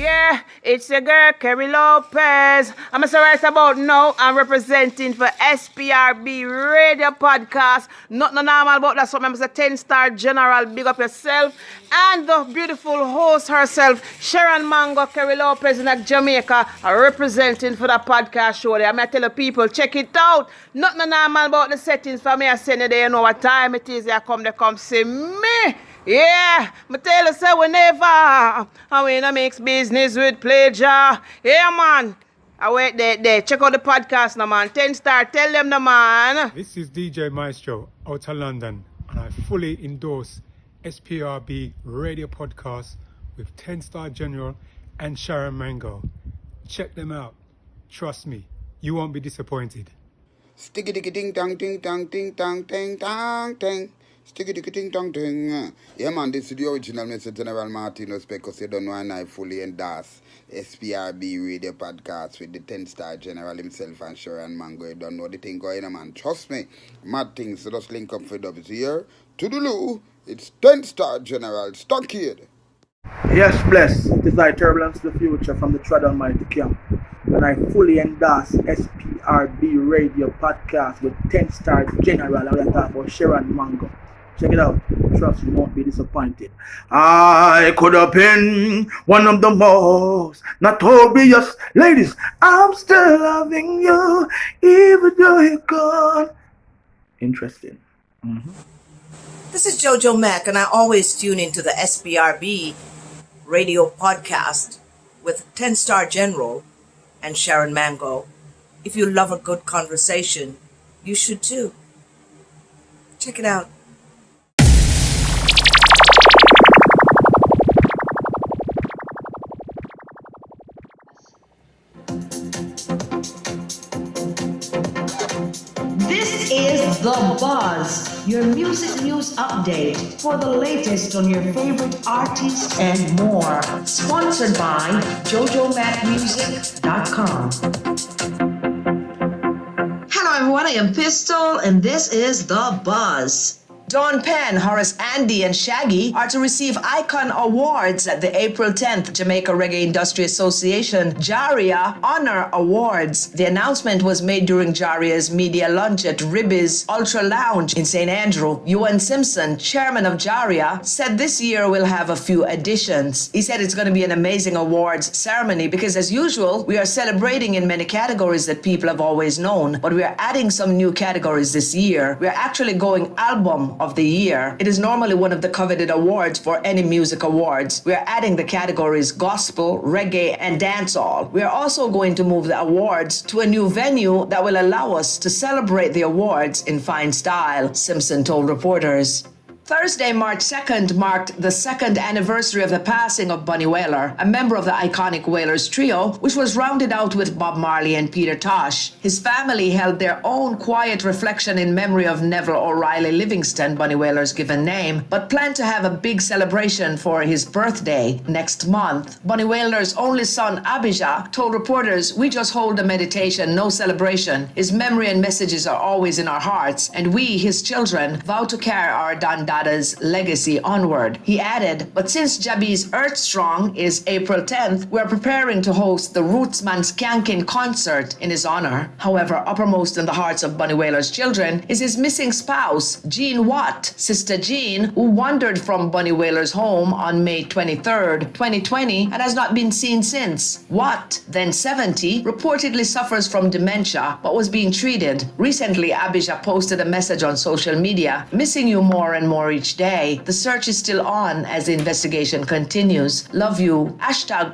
Yeah, it's your girl, Kerry Lopez. I'm so right about now. I'm representing for SPRB Radio Podcast. Not no normal, but that's what I'm a 10-star general. Big up yourself. And the beautiful host herself, Sharon Mango, Kerry Lopez in Jamaica, representing for the podcast show there. I'm going to tell the people, check it out. Not no normal about the settings for me. I send you there, you know what time it is. They come see me. Yeah, I tell you, so whenever I wanna mix business with pleasure. Yeah, man. I wait there. Check out the podcast now, man. 10-star, tell them the man. This is DJ Maestro out of London, and I fully endorse SPRB Radio Podcast with 10-star General and Sharon Mango. Check them out. Trust me, you won't be disappointed. Sticky dicky ding dong ding dong ding dong ding dong ding. Sticky dicky ding dong ding. Yeah, man, this is the original Mr. General Martinez because you don't know, and I fully endorse SPRB Radio Podcast with the 10-star General himself and Sharon Mango. You don't know the thing going on, man. Trust me, mad things. So just link up for Dubs here. To the loo, it's 10-star General Stockade. Yes, bless. It is like turbulence to the future from the Trad Almighty Camp. And I fully endorse SPRB Radio Podcast with 10-star General. I'm going to talk about Sharon Mango. Check it out. Trust you won't be disappointed. I could have been one of the most notorious ladies. I'm still loving you, even though you're gone. Interesting. This is Jojo Mack, and I always tune into the SBRB Radio Podcast with 10-star General and Sharon Mango. If you love a good conversation, you should too. Check it out. This is The Buzz, your music news update for the latest on your favorite artists and more. Sponsored by JojoMacMusic.com. Hello everyone, I am Pistol and this is The Buzz. Dawn Penn, Horace Andy, and Shaggy are to receive Icon Awards at the April 10th Jamaica Reggae Industry Association Jaria Honor Awards. The announcement was made during Jaria's media lunch at Ribby's Ultra Lounge in St. Andrew. Ewan Simpson, chairman of Jaria, said this year will have a few additions. He said it's going to be an amazing awards ceremony because, as usual, we are celebrating in many categories that people have always known, but we are adding some new categories this year. We are actually going album of the year. It is normally one of the coveted awards for any music awards. We are adding the categories gospel, reggae, and dancehall. We are also going to move the awards to a new venue that will allow us to celebrate the awards in fine style, Simpson told reporters. Thursday, March 2nd, marked the second anniversary of the passing of Bunny Wailer, a member of the iconic Wailers trio, which was rounded out with Bob Marley and Peter Tosh. His family held their own quiet reflection in memory of Neville O'Reilly Livingston, Bunny Wailer's given name, but planned to have a big celebration for his birthday next month. Bunny Wailer's only son, Abijah, told reporters, "We just hold a meditation, no celebration. His memory and messages are always in our hearts, and we, his children, vow to carry our Dada's legacy onward." He added, "But since Jabi's Earth Strong is April 10th, we're preparing to host the Rootsman Skankin concert in his honor." However, uppermost in the hearts of Bunny Wailer's children is his missing spouse, Jean Watt, Sister Jean, who wandered from Bunny Wailer's home on May 23rd, 2020, and has not been seen since. Watt, then 70, reportedly suffers from dementia, but was being treated. Recently, Abijah posted a message on social media, "Missing you more and more each day. The search is still on as the investigation continues. Love you.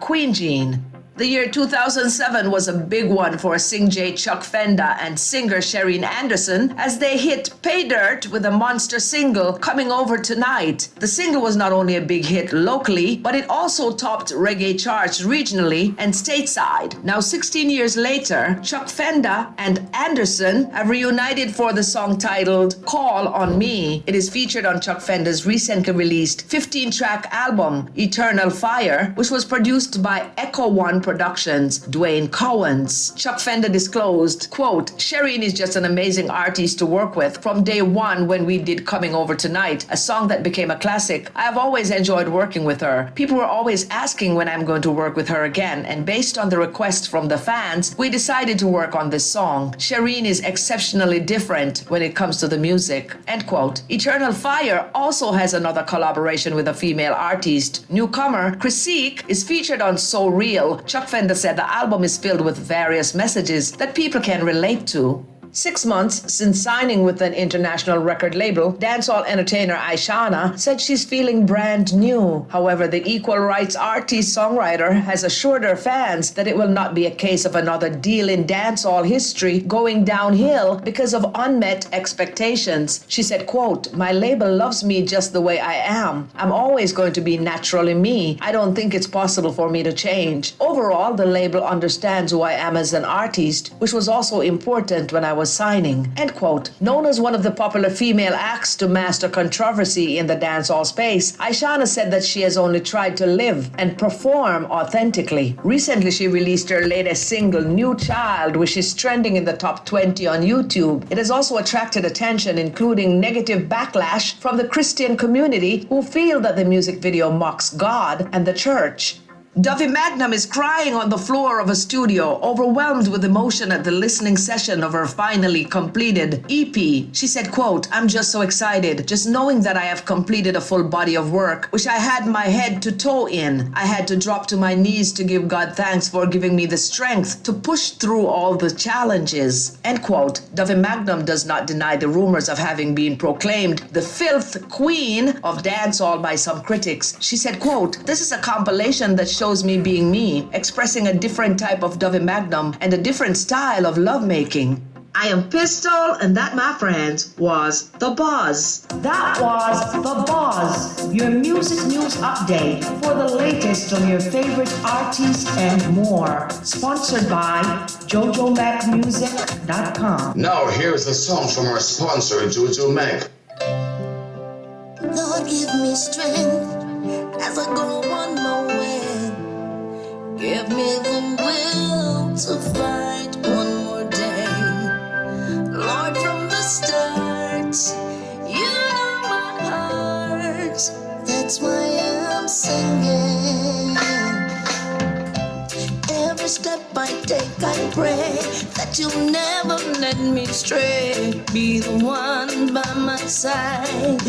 #Queen Jean." The year 2007 was a big one for Sing J, Chuck Fenda, and singer Shereen Anderson as they hit Pay Dirt with a monster single, Coming Over Tonight. The single was not only a big hit locally, but it also topped reggae charts regionally and stateside. Now 16 years later, Chuck Fenda and Anderson have reunited for the song titled Call on Me. It is featured on Chuck Fenda's recently released 15-track album, Eternal Fire, which was produced by Echo One Cowan Productions, Dwayne Cowans. Chuck Fender disclosed, quote, Shireen is just an amazing artist to work with. From day one when we did Coming Over Tonight, a song that became a classic, I have always enjoyed working with her. People were always asking when I'm going to work with her again, and based on the request from the fans, we decided to work on this song. Shireen is exceptionally different when it comes to the music, end quote. Eternal Fire also has another collaboration with a female artist. Newcomer Chronixx is featured on So Real. Chuck Fender said the album is filled with various messages that people can relate to. 6 months since signing with an international record label, dancehall entertainer Ishana said she's feeling brand new. However, the equal rights artist-songwriter has assured her fans that it will not be a case of another deal in dancehall history going downhill because of unmet expectations. She said, quote, my label loves me just the way I am. I'm always going to be naturally me. I don't think it's possible for me to change. Overall, the label understands who I am as an artist, which was also important when I was signing, end quote. Known as one of the popular female acts to master controversy in the dancehall space, Ishana said that she has only tried to live and perform authentically. Recently, she released her latest single, New Child, which is trending in the top 20 on YouTube. It has also attracted attention, including negative backlash from the Christian community who feel that the music video mocks God and the church. Duffy Magnum is crying on the floor of a studio, overwhelmed with emotion at the listening session of her finally completed EP. She said, quote, I'm just so excited, just knowing that I have completed a full body of work, which I had my head to toe in. I had to drop to my knees to give God thanks for giving me the strength to push through all the challenges, end quote. Duffy Magnum does not deny the rumors of having been proclaimed the filth queen of dancehall by some critics. She said, quote, this is a compilation that shows me being me, expressing a different type of Duffy Magnum and a different style of lovemaking. I am Pistol, and that, my friends, was The Buzz. That was The Buzz, your music news update for the latest on your favorite artists and more. Sponsored by JojoMacMusic.com. Now here's the song from our sponsor, Jojo Mac. Lord, give me strength as I go on my way. Give me the will to fight one more day. Lord, from the start, you know my heart. That's why I'm singing. Every step I take, I pray that you'll never let me stray. Be the one by my side.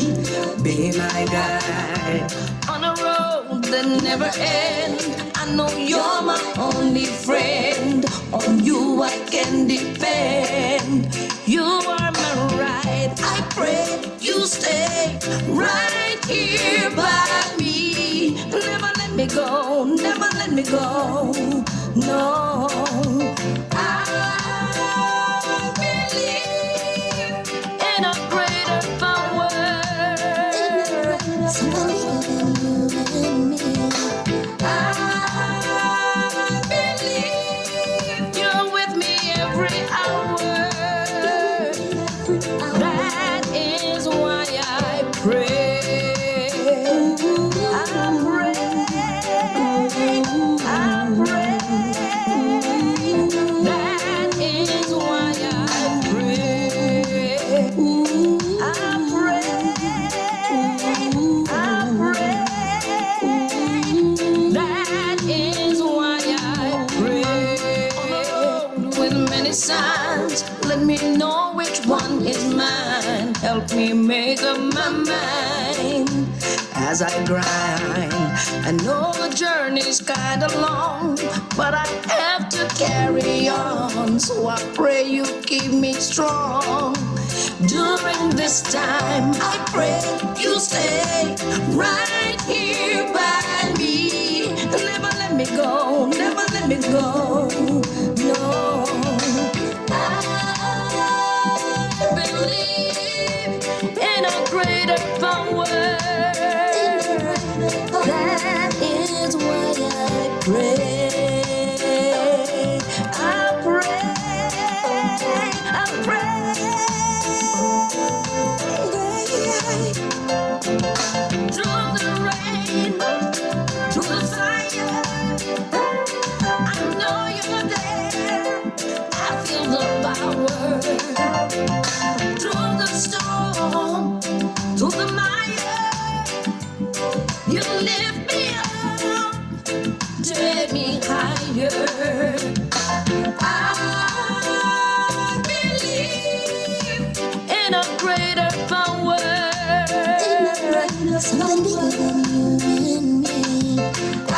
Be my guide on a road that never ends. I know you're my only friend. On you I can depend. You are my right. I pray you stay right here by me. Never let me go. Never let me go. No. I believe in a greater power. Something bigger than you and me. Signs, let me know which one is mine. Help me make up my mind as I grind. I know the journey's kinda long, but I have to carry on. So I pray you keep me strong. During this time, I pray you stay right here by me. Never let me go, never let me go. No. In a greater power. That is why I pray. I pray. I pray. Through the rain, through the fire, I higher. I believe in a greater power. Something bigger than you and me. I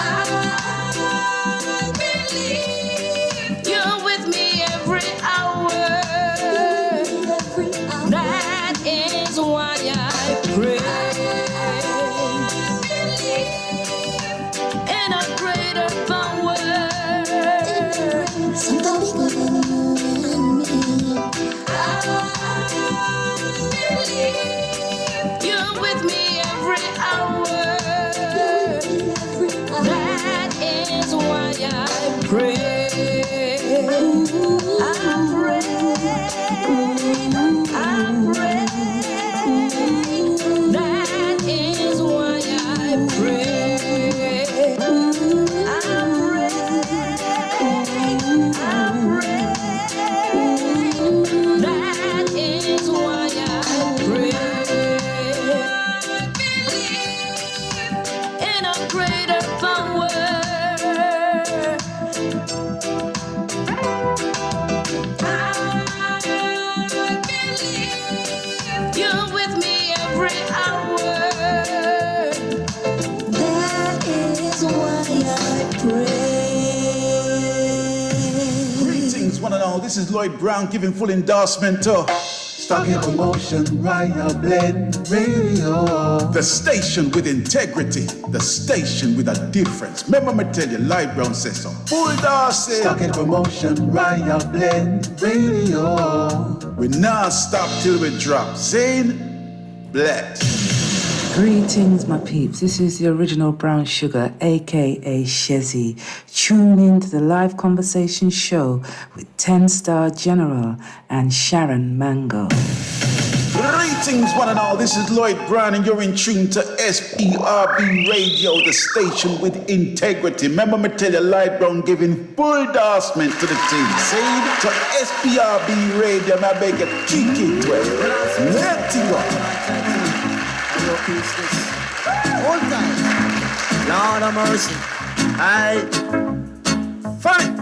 believe you're with me every hour. That is why I pray. In a greater power. Something bigger than you and me. I believe you're with me every hour. That is why I pray. I pray. That is why I pray. That is why I pray. In a greater power. I believe you're with me every hour. That is why I pray. Greetings, one and all. This is Lloyd Brown giving full endorsement to Stocking Promotion Royal Blend Radio. The station with integrity. The station with a difference. Remember me tell you, Lloyd Brown says so. Full Darcy. Stocking Promotion Royal Blend Radio. We now stop till we drop. Saying, bless. Greetings, my peeps. This is the original Brown Sugar, aka Shezzy. Tune in to the live conversation show with 10-Star General and Sharon Mango. Greetings, one and all. This is Lloyd Brown, and you're in tune to SPRB Radio, the station with integrity. Remember me tell you, Lloyd Brown giving full endorsement to the team. See, to SPRB Radio, and I beg you, kick it well. Let it go. Hold tight. Lord of mercy. Fine.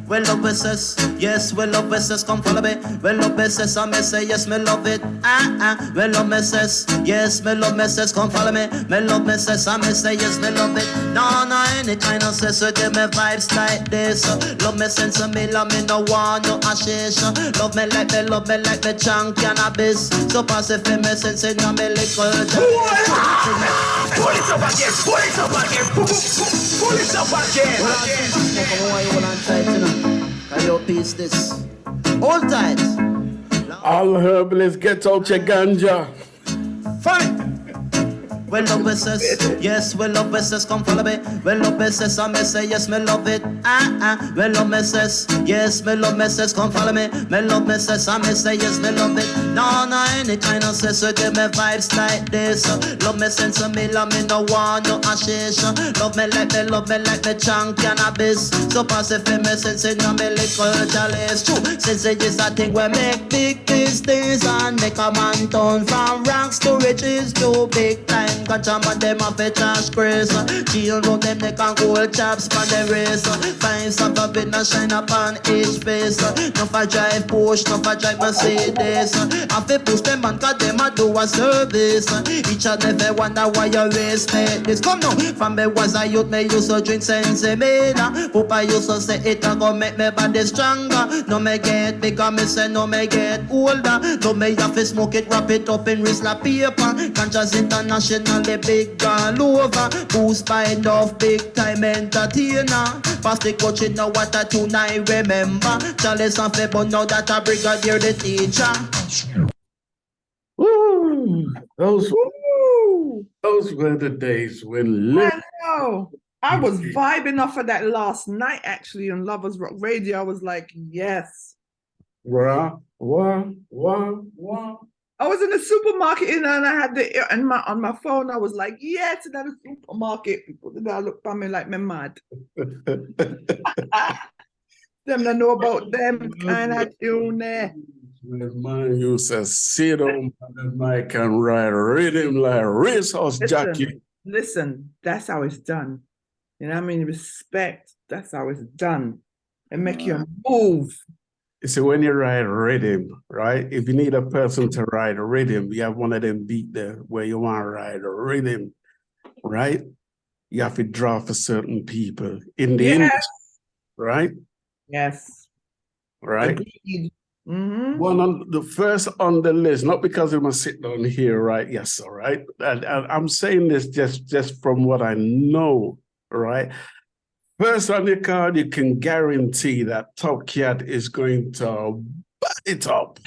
Well, love SS, yes, well, love SS, come follow me. Well, love SS, I may say, yes, me love it. Well, love SS, yes, me love SS, come follow me. Well, love SS, I may say, yes, me love it. No, any kind of sense, so give me vibes like this. Love me sense of me, love me, no one, no ashish. Love me like me, Chang cannabis. So pass it for me, sense in me liquor. Pull it up again, pull it up again, pull it up again. Can you piece this? Hold tight. All herbalists, get out your ganja. Fine. Well, love SS, yes, well, love SS, come follow me. Well, love SS, I may say, yes, me love it. Well, love SS, yes, me love SS, come follow me. Well, love SS, I may say, yes, me love it. No, any kind of sense, so give me vibes like this. Love me sense of me, love me, no one, no ashish. Love me like me, Chang cannabis. So pass it for me, sense in me liquor chalice. True, since it is a thing we make big business and make a man turn from ranks to riches to big time. Catch a man, them off a trash grace. Chill round them, they can hold chaps for the race. Find some of it, and shine upon each face. No for drive push, no for drive Mercedes. Have to push them man, cause them a do a service. Each and every wonder why you respect this. Come now, from me was a youth, me used to drink sensimina. Papa used to say it a go make me body stronger. No me get bigger, me say no me get older. No me have to smoke it, wrap it up in wrist paper. Conscious international. The big all over, boost by enough big time entertainer. Past the coaching now what a tune I remember. Charles and Febo now that a brigadier the teacher. Ooh, those were the days when I know. I was vibing off of that last night actually on Lovers Rock Radio. I was like, yes. Wah. I was in the supermarket and I had on my phone. I was like, yes, in the supermarket. People did not look at me like me mad. Them don't know about them kind of tune there. Man used to sit on the mic and write rhythm like racehorse jockey. Listen, that's how it's done. You know what I mean? Respect. That's how it's done. And make you move. You see, when you ride rhythm, right? If you need a person to ride a rhythm, you have one of them beat there where you want to ride a rhythm, right? You have to draw for certain people in the industry, right? Yes. Right? Agreed. Mm-hmm. One on the first on the list, not because I'm sitting down here, right? Yes, all right. And I'm saying this just from what I know, right? First on your card, you can guarantee that Top Cat is going to bat it up.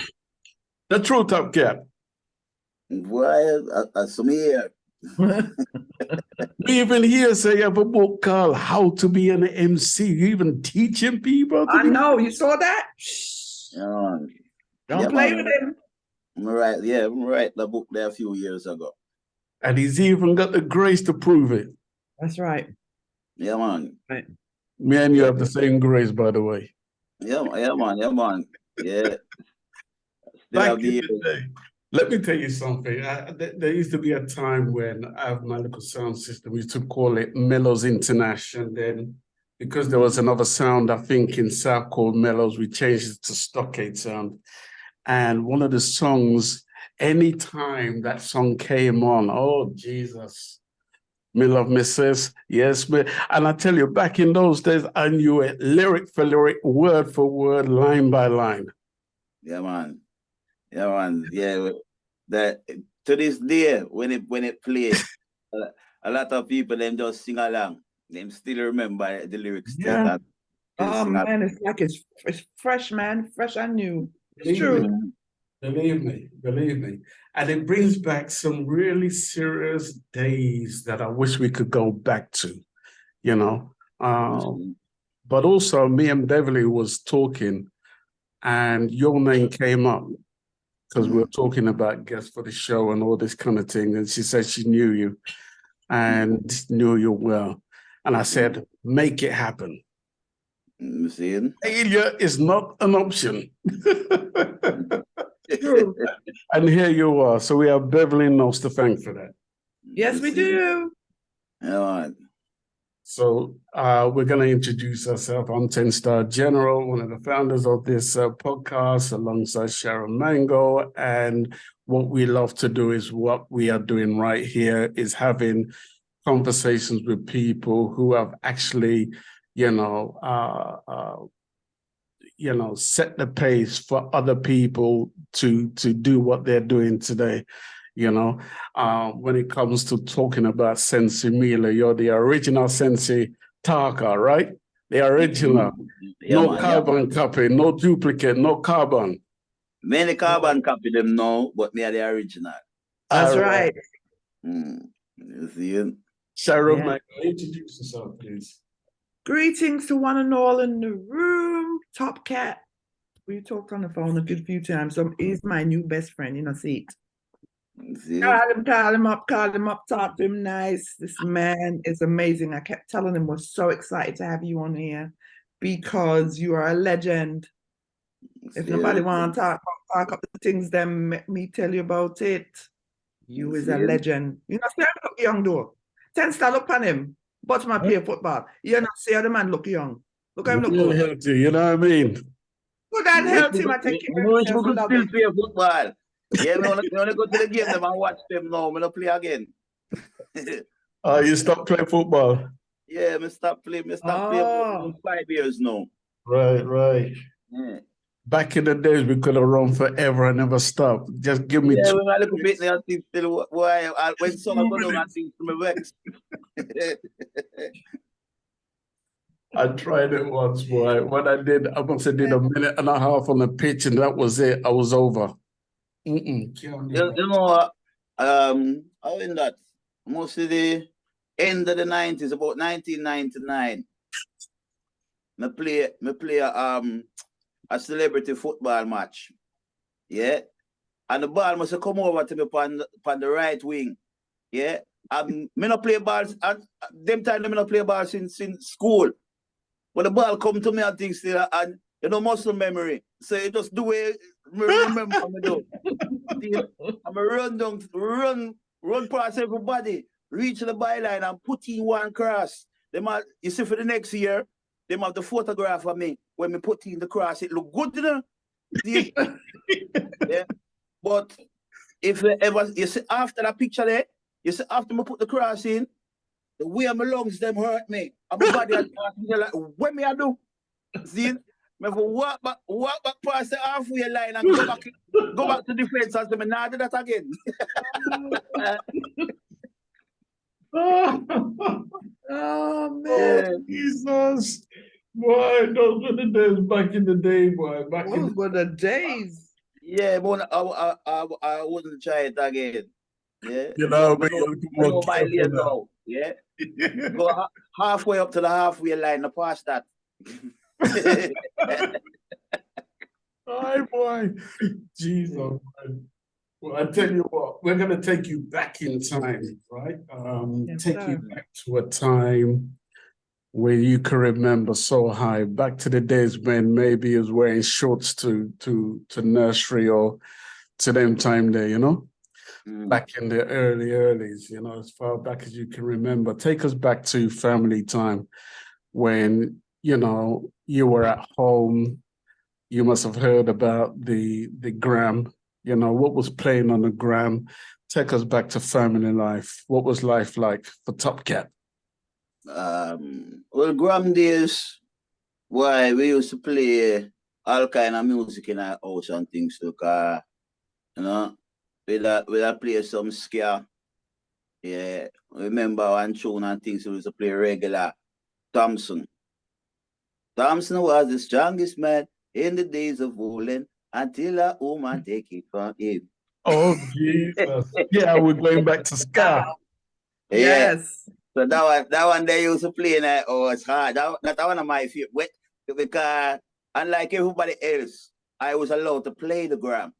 The true Top Cat. Well, some here. We even here say you have a book called How to Be an MC. You even teaching people. I know. You saw that? Don't play with him. I'm right the book there a few years ago. And he's even got the grace to prove it. That's right. Yeah, man. Right. Me and you have the same grace, by the way. Yeah, man. Yeah. Back in the day, let me tell you something. There used to be a time when I have my little sound system. We used to call it Mellows International. Then, because there was another sound, I think, in South called Mellows, we changed it to Stockade sound. And one of the songs, anytime that song came on, oh, Jesus. Me love me sis, yes, me. And I tell you, back in those days, I knew it lyric for lyric, word for word, line by line. Yeah, man. Yeah. That to this day, when it plays, a lot of people them just sing along. Them still remember the lyrics. Yeah. Oh man, it's like it's fresh, man, fresh and new. It's true. Believe me. And it brings back some really serious days that I wish we could go back to, you know. But also, me and Beverly was talking, and your name came up because we were talking about guests for the show and all this kind of thing. And she said she knew you and knew you well. And I said, make it happen. Failure is not an option. And here you are. So we have Beverly Knowles to thank for that. Yes, we do. Yeah. So we're going to introduce ourselves. I'm 10-Star General, one of the founders of this podcast, alongside Sharon Mango. And what we love to do is what we are doing right here is having conversations with people who have actually, set the pace for other people to do what they're doing today. When it comes to talking about Sensi Mila, you're the original Sensi Taka, right? The original. No carbon copy, no duplicate, no carbon. Many carbon copy them now, but me are the original. That's right. You see? Sharon, introduce yourself, please. Greetings to one and all in the room. Top Cat. We talked on the phone a good few times. So he's my new best friend, see it. Call him up, talk to him nice. This man is amazing. I kept telling him we're so excited to have you on here because you are a legend. If nobody want to talk up the things, then let me tell you about it. You is a legend. You know, see him look young though. 10-Star, look on him. But my play football. You know, see how the man look young. Look at him look good. Healthy, you know what I mean? Good and healthy, I take care of himself. Still play football. Yeah, me wanna go to the game them and watch them now. Me not play again. You stopped playing football? Yeah, me stop playing for 5 years now. Right. Yeah. Back in the days, we could have run forever and never stop. Just give me. Yeah, when I look a bit now, I think still why when someone go down, I think to my vex. I tried it once, boy. What I did, I must have did a minute and a half on the pitch, and that was it. I was over. You know what? I in that mostly the end of the 90s, about 1999. Me play a celebrity football match. Yeah. And the ball must have come over to me upon the right wing. Yeah. Me not play balls and them time me not play balls since school. When the ball come to me, I think still and muscle memory. So you just do it, remember me do. I'm a run past everybody, reach the byline and put in one cross. You see, for the next year, they have the photograph of me when me put in the cross. It look good, you know. See? Yeah. But if ever you see after that picture there, you see after me put the cross in, the way my lungs them hurt me. And my body had like, what me I do? See? Me for walk back past the halfway line and go back to defense and say, me not do that again. Oh man, Jesus. Boy, those were the days back in the day, boy. Those were the days. Yeah, but I wouldn't try it again. Yeah. You know, but you my lane now. Yeah. Go halfway up to the halfway line and past that. Hi, boy. Jesus, man. Well, I tell you what, we're going to take you back in time, right? Take you back to a time where you can remember so high, back to the days when maybe you was wearing shorts to nursery or to them time there, you know? Back in the earlys, you know, as far back as you can remember. Take us back to family time when, you know, you were at home. You must have heard about the gram. You know, what was playing on the gram? Take us back to family life. What was life like for Top Cat? Well, gram days, why we used to play all kind of music in our house and things too. You know, we play some ska. Yeah, remember one tune and things we used to play regular. Thompson. Thompson was the strongest man in the days of Woolen until a woman take it from him. Oh, Jesus. Yeah, we're going back to ska. Yes. So that one they used to play in it's hard. That's one of my favorite. Because unlike everybody else, I was allowed to play the gram.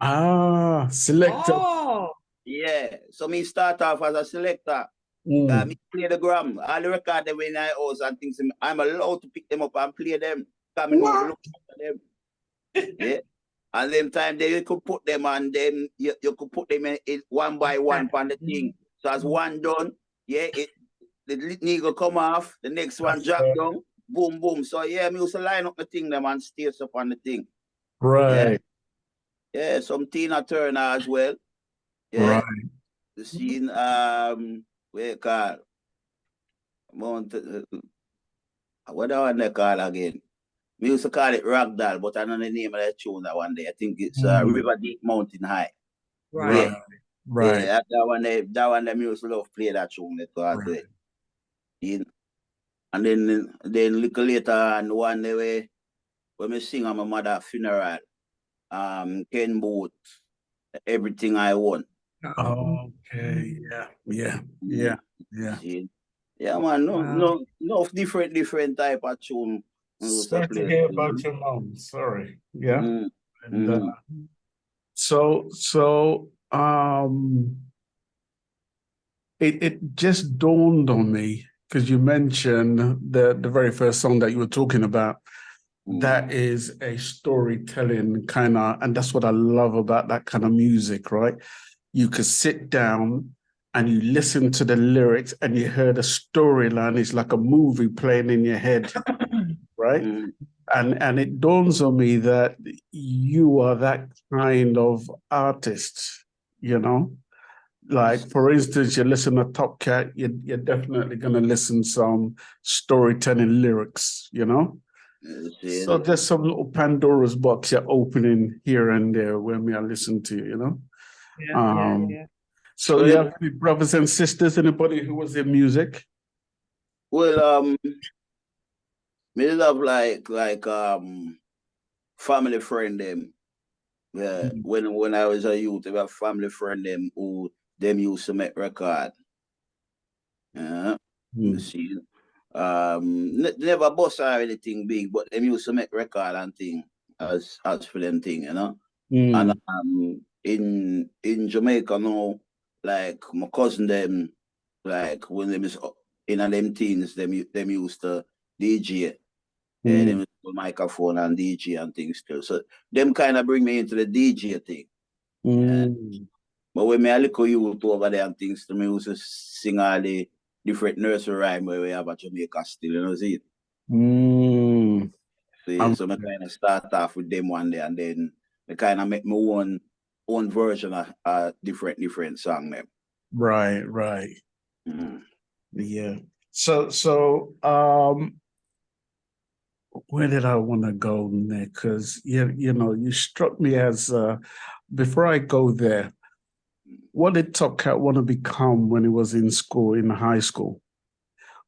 Ah, selector. Oh. Yeah. So me start off as a selector. Me play the gram. All the record them in my house and things. I'm allowed to pick them up and play them. Coming over, look at them. Yeah. And them time they you could put them on them, you could put them in one by one on the thing. So as one done, yeah, the nigga come off, the next one drop down, boom, boom. So yeah, me used to line up the thing them and stays up on the thing. Right. Yeah, some Tina Turner as well. Yeah. Right. The scene, where you call what do I call again? We used to call it Ragdoll, but I know the name of that tune that one day. I think it's River Deep Mountain High. Right. Yeah. Right. Yeah, that one they used to love play that tune. And then little later on one day when we sing on my mother's funeral, Ken Booth, Everything I Want. Okay. Yeah. Yeah, man. No different type of tune. Sorry to hear about your mom. Sorry. Yeah. And, so it just dawned on me because you mentioned the very first song that you were talking about. That is a storytelling kind of, and that's what I love about that kind of music, right? You could sit down and you listen to the lyrics and you hear the storyline. It's like a movie playing in your head, right? And it dawns on me that you are that kind of artist, you know? Like, for instance, you listen to Top Cat, you're definitely going to listen some storytelling lyrics, you know? So there's some little Pandora's box you're opening here and there when we are listening to you, you know? Yeah. So you have any brothers and sisters, anybody who was in music? Well, me love like family friend them. Yeah, when I was a youth, we have family friend them who them used to make record. Yeah, you see. Never bust or anything big, but them used to make record and thing as for them thing, you know. And in Jamaica now, like my cousin them, like when them is in them teens, them used to DJ. Yeah, them with microphone and DJ and things too. So them kind of bring me into the DJ thing. Yeah. But when me a little youth over there and things, to me used to sing all the different nursery rhyme where we have at Jamaica still, you know, see it? So I kind of start off with them one day, and then I kind of make my own version of different song them. Right. Yeah. So where did I want to go next? Because you struck me as before I go there, what did Top Cat want to become when he was in school, in high school?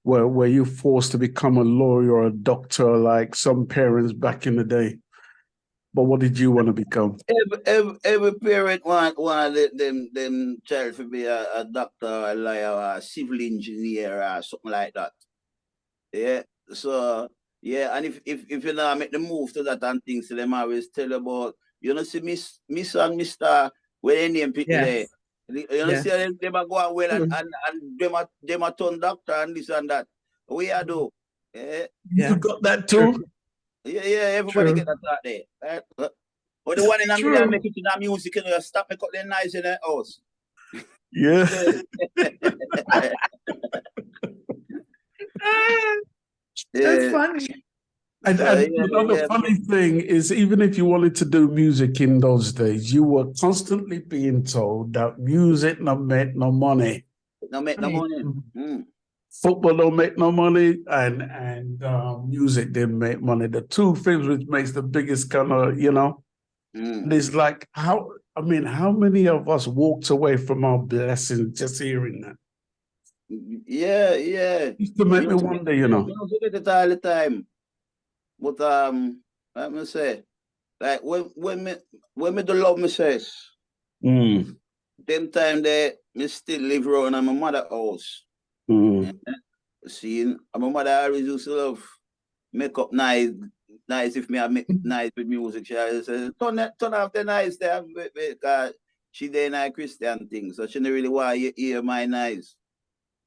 Were you forced to become a lawyer or a doctor like some parents back in the day? But what did you want to become? Every parent want them child to be a doctor, a lawyer, or a civil engineer, or something like that. Yeah. So yeah, and if you know make the move to that and things, them always tell about, you know, see Miss and Mr. where they name people there. You know, see them a go well and them a turn doctor and this and that. We are do. Yeah. You got that too? Yeah, everybody get that out there. Right? But the one in America make it to that music, you know, stop me cut their knives in their house. Yeah. That's funny. And the funny thing is, even if you wanted to do music in those days, you were constantly being told that music not make no money. No make no money. Football don't make no money, and music didn't make money. The two things which makes the biggest kind of, and it's like, how many of us walked away from our blessings just hearing that? Yeah. Used to make me wonder, I don't forget it all the time. But let me say, like when me do love me says, them time there, me still live around at my mother's house. See, and my mother always used to love make up nice if me I make nice with music. She always says, turn off the nice there, because she there in Christian thing, so she don't really want to hear my nice.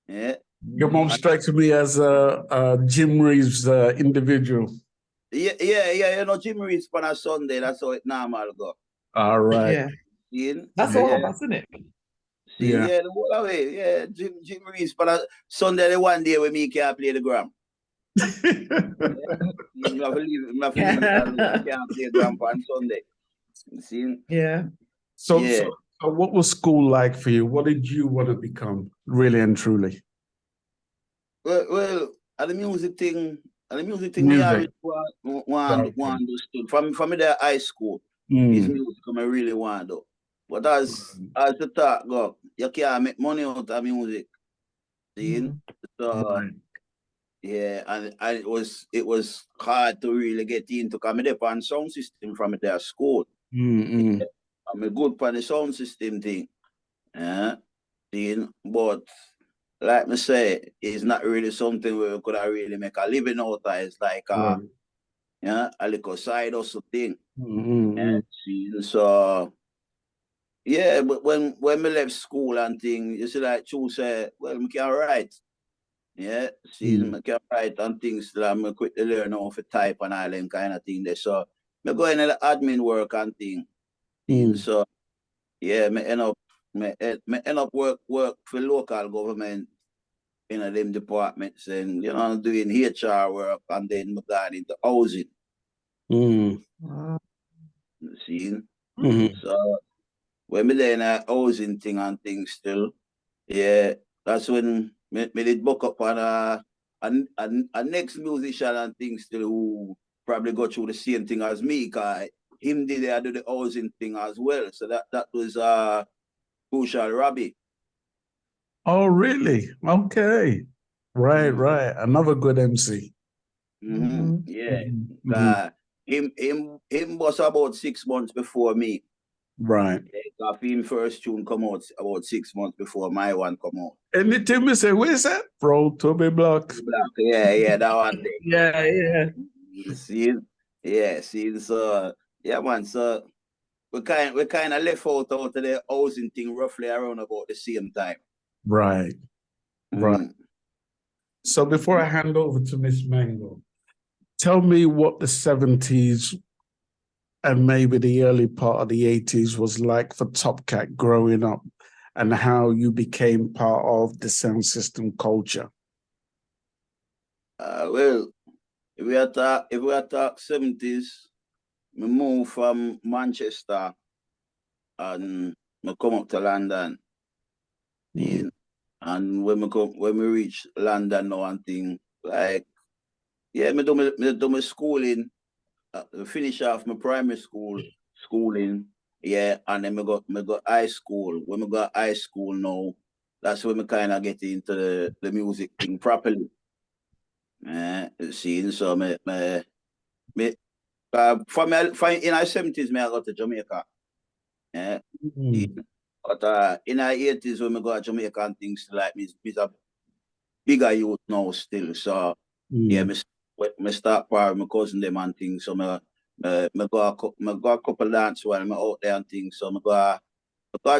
Yeah. Your mom strikes me as a Jim Reeves individual. Yeah, you know, Jim Reeves on a Sunday, that's how it normal go. All right. Yeah. See? That's all of us, isn't it? See, the whole way. Yeah, Jim Reeves on a Sunday, the one day when me can't play the gram. You have to leave because I can't play the gram on Sunday. See? Yeah. So what was school like for you? What did you want to become, really and truly? Well, the music thing, me always want to do. From the high school, is music I really want to do. But as the talk go, you can't make money out of music. See? So yeah, and it was hard to really get into come on sound system from their school. Yeah, I'm a good for the sound system thing. Yeah. But like me say, it's not really something where we could really make a living out of. It's like a little side hustle thing. So yeah, but when we left school and things, you see like Chu say, well, we can write. Yeah, I can write and things that I'm quick to learn how to type and all them kind of thing there. So I go in the admin work and thing. So yeah, me end up work for local government in them departments, and doing HR work, and then me got into housing. See? So when me there in a housing thing and things still, yeah, that's when me did book up on a next musician and things still who probably go through the same thing as me, because him did do the housing thing as well. So that was Crucial Robbie. Oh, really? Okay. Right. Another good MC. Yeah. Him was about 6 months before me. Right. Yeah, him first tune come out about 6 months before my one come out. And the team say, where's that? Bro, Toby Block. Yeah, that one thing. Yeah. See, so yeah, man. So we kind of left out of the housing thing roughly around about the same time. Right. So before I hand over to Miss Mango, tell me what the 70s and maybe the early part of the 80s was like for Top Cat growing up and how you became part of the sound system culture? Well, if we attack 70s, we moved from Manchester and I come up to London. And when we reach London now and thing, like, yeah, me do my schooling, finish off my primary schooling, yeah, and then me go high school. When me go high school now, that's when me kind of get into the music thing properly. See, so from in the 70s, I got to Jamaica. But in the 80s, when I go to Jamaica and things like me, it's a bigger youth now still. So yeah, me start part with my cousin them and things. So me go a couple dance while I'm out there and things. So me go a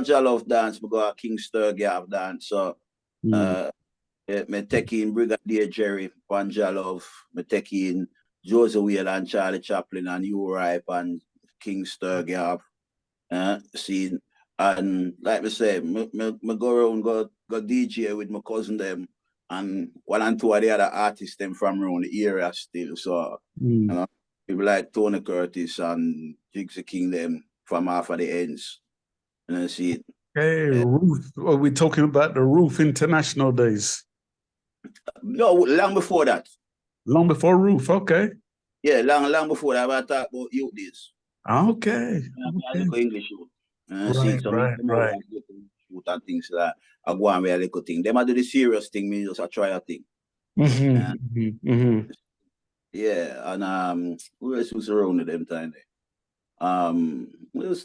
Jah Love dance, me go a King Sturgeon dance. So me take in Brigadier Jerry, and Jah Love, me take in Joseph Whale and Charlie Chaplin and Irie and King Sturgeon. See, and like I say, me go around, go DJ with my cousin them, and one and two of the other artists them from around the area still. So, you know, people like Tony Curtis and Jigsy King them from half of the ends. And I see it. Hey, Roof. Are we talking about the Roof International days? No, long before that. Long before Roof, okay. Yeah, long before that. I talk about youth days. Okay. I look English youth. Right. Youth and things like that. I go on with a little thing. Them I do the serious thing, me just I try a thing. Yeah, and who else was around at them time there?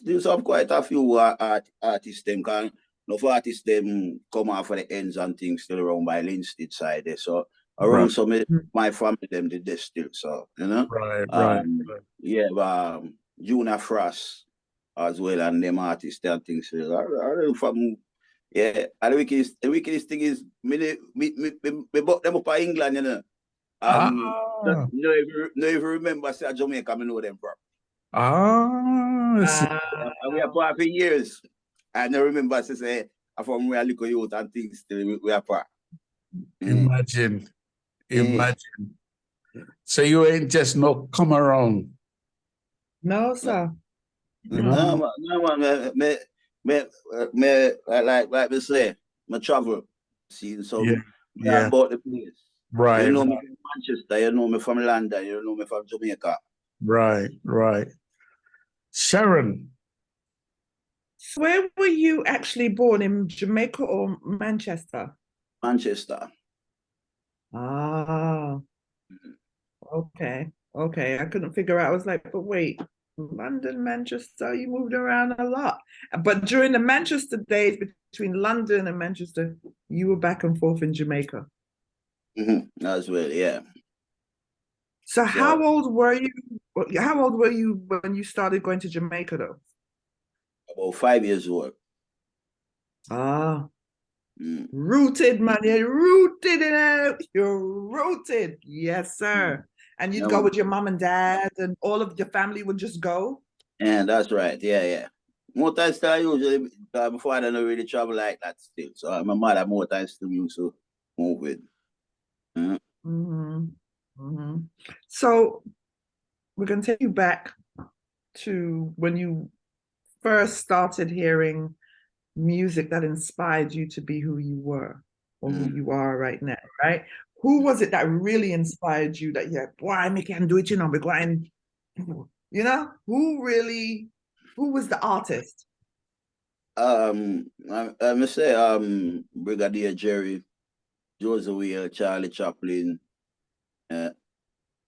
There's quite a few artists them can no artists them come off of the ends and things still around by Linstead side there. So around some of my family them did this still. So you know. Right. Yeah, Junior Frost as well and them artists and things. From yeah, and the wickedest thing is me bought them up in England, you know. No even remember say Jamaica, I know them from. We are part for years. I don't remember to say from where I look at youth and things still we are part. Imagine. So you ain't just not come around. No, sir. No, man. Like we say, me travel. See, so I bought the place. Right. You know me from Manchester, you know me from London, you know me from Jamaica. Right. Sharon. So where were you actually born, in Jamaica or Manchester? Manchester. Okay. I couldn't figure out. I was like, but wait, London, Manchester, you moved around a lot. But during the Manchester days, between London and Manchester, you were back and forth in Jamaica. As well, yeah. So how old were you? How old were you when you started going to Jamaica, though? About 5 years old. Rooted, man. You're rooted in it. You're rooted. Yes, sir. And you'd go with your mom and dad, and all of your family would just go? Yeah, that's right. Yeah. More times I usually, my father don't really travel like that still. So my mother more times still used to move with. So we're going to take you back to when you first started hearing music that inspired you to be who you were or who you are right now, right? Who was it that really inspired you that, yeah, boy, I can do it, you know, we're going, you know, who was the artist? I say Brigadier Jerry, Joseph Whale, Charlie Chaplin, Father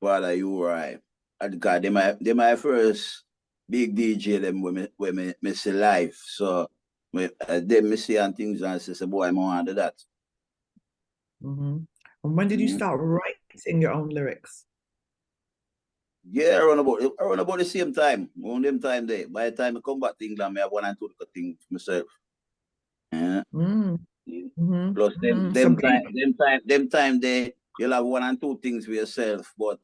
Irie. God, they my first big DJ them when me see live. So them me see and things and say, boy, I'm under that. And when did you start writing your own lyrics? Yeah, around about the same time. Around them time there. By the time I come back to England, I have 1 and 2 things myself. Yeah. Plus them time there, you'll have 1 and 2 things for yourself. But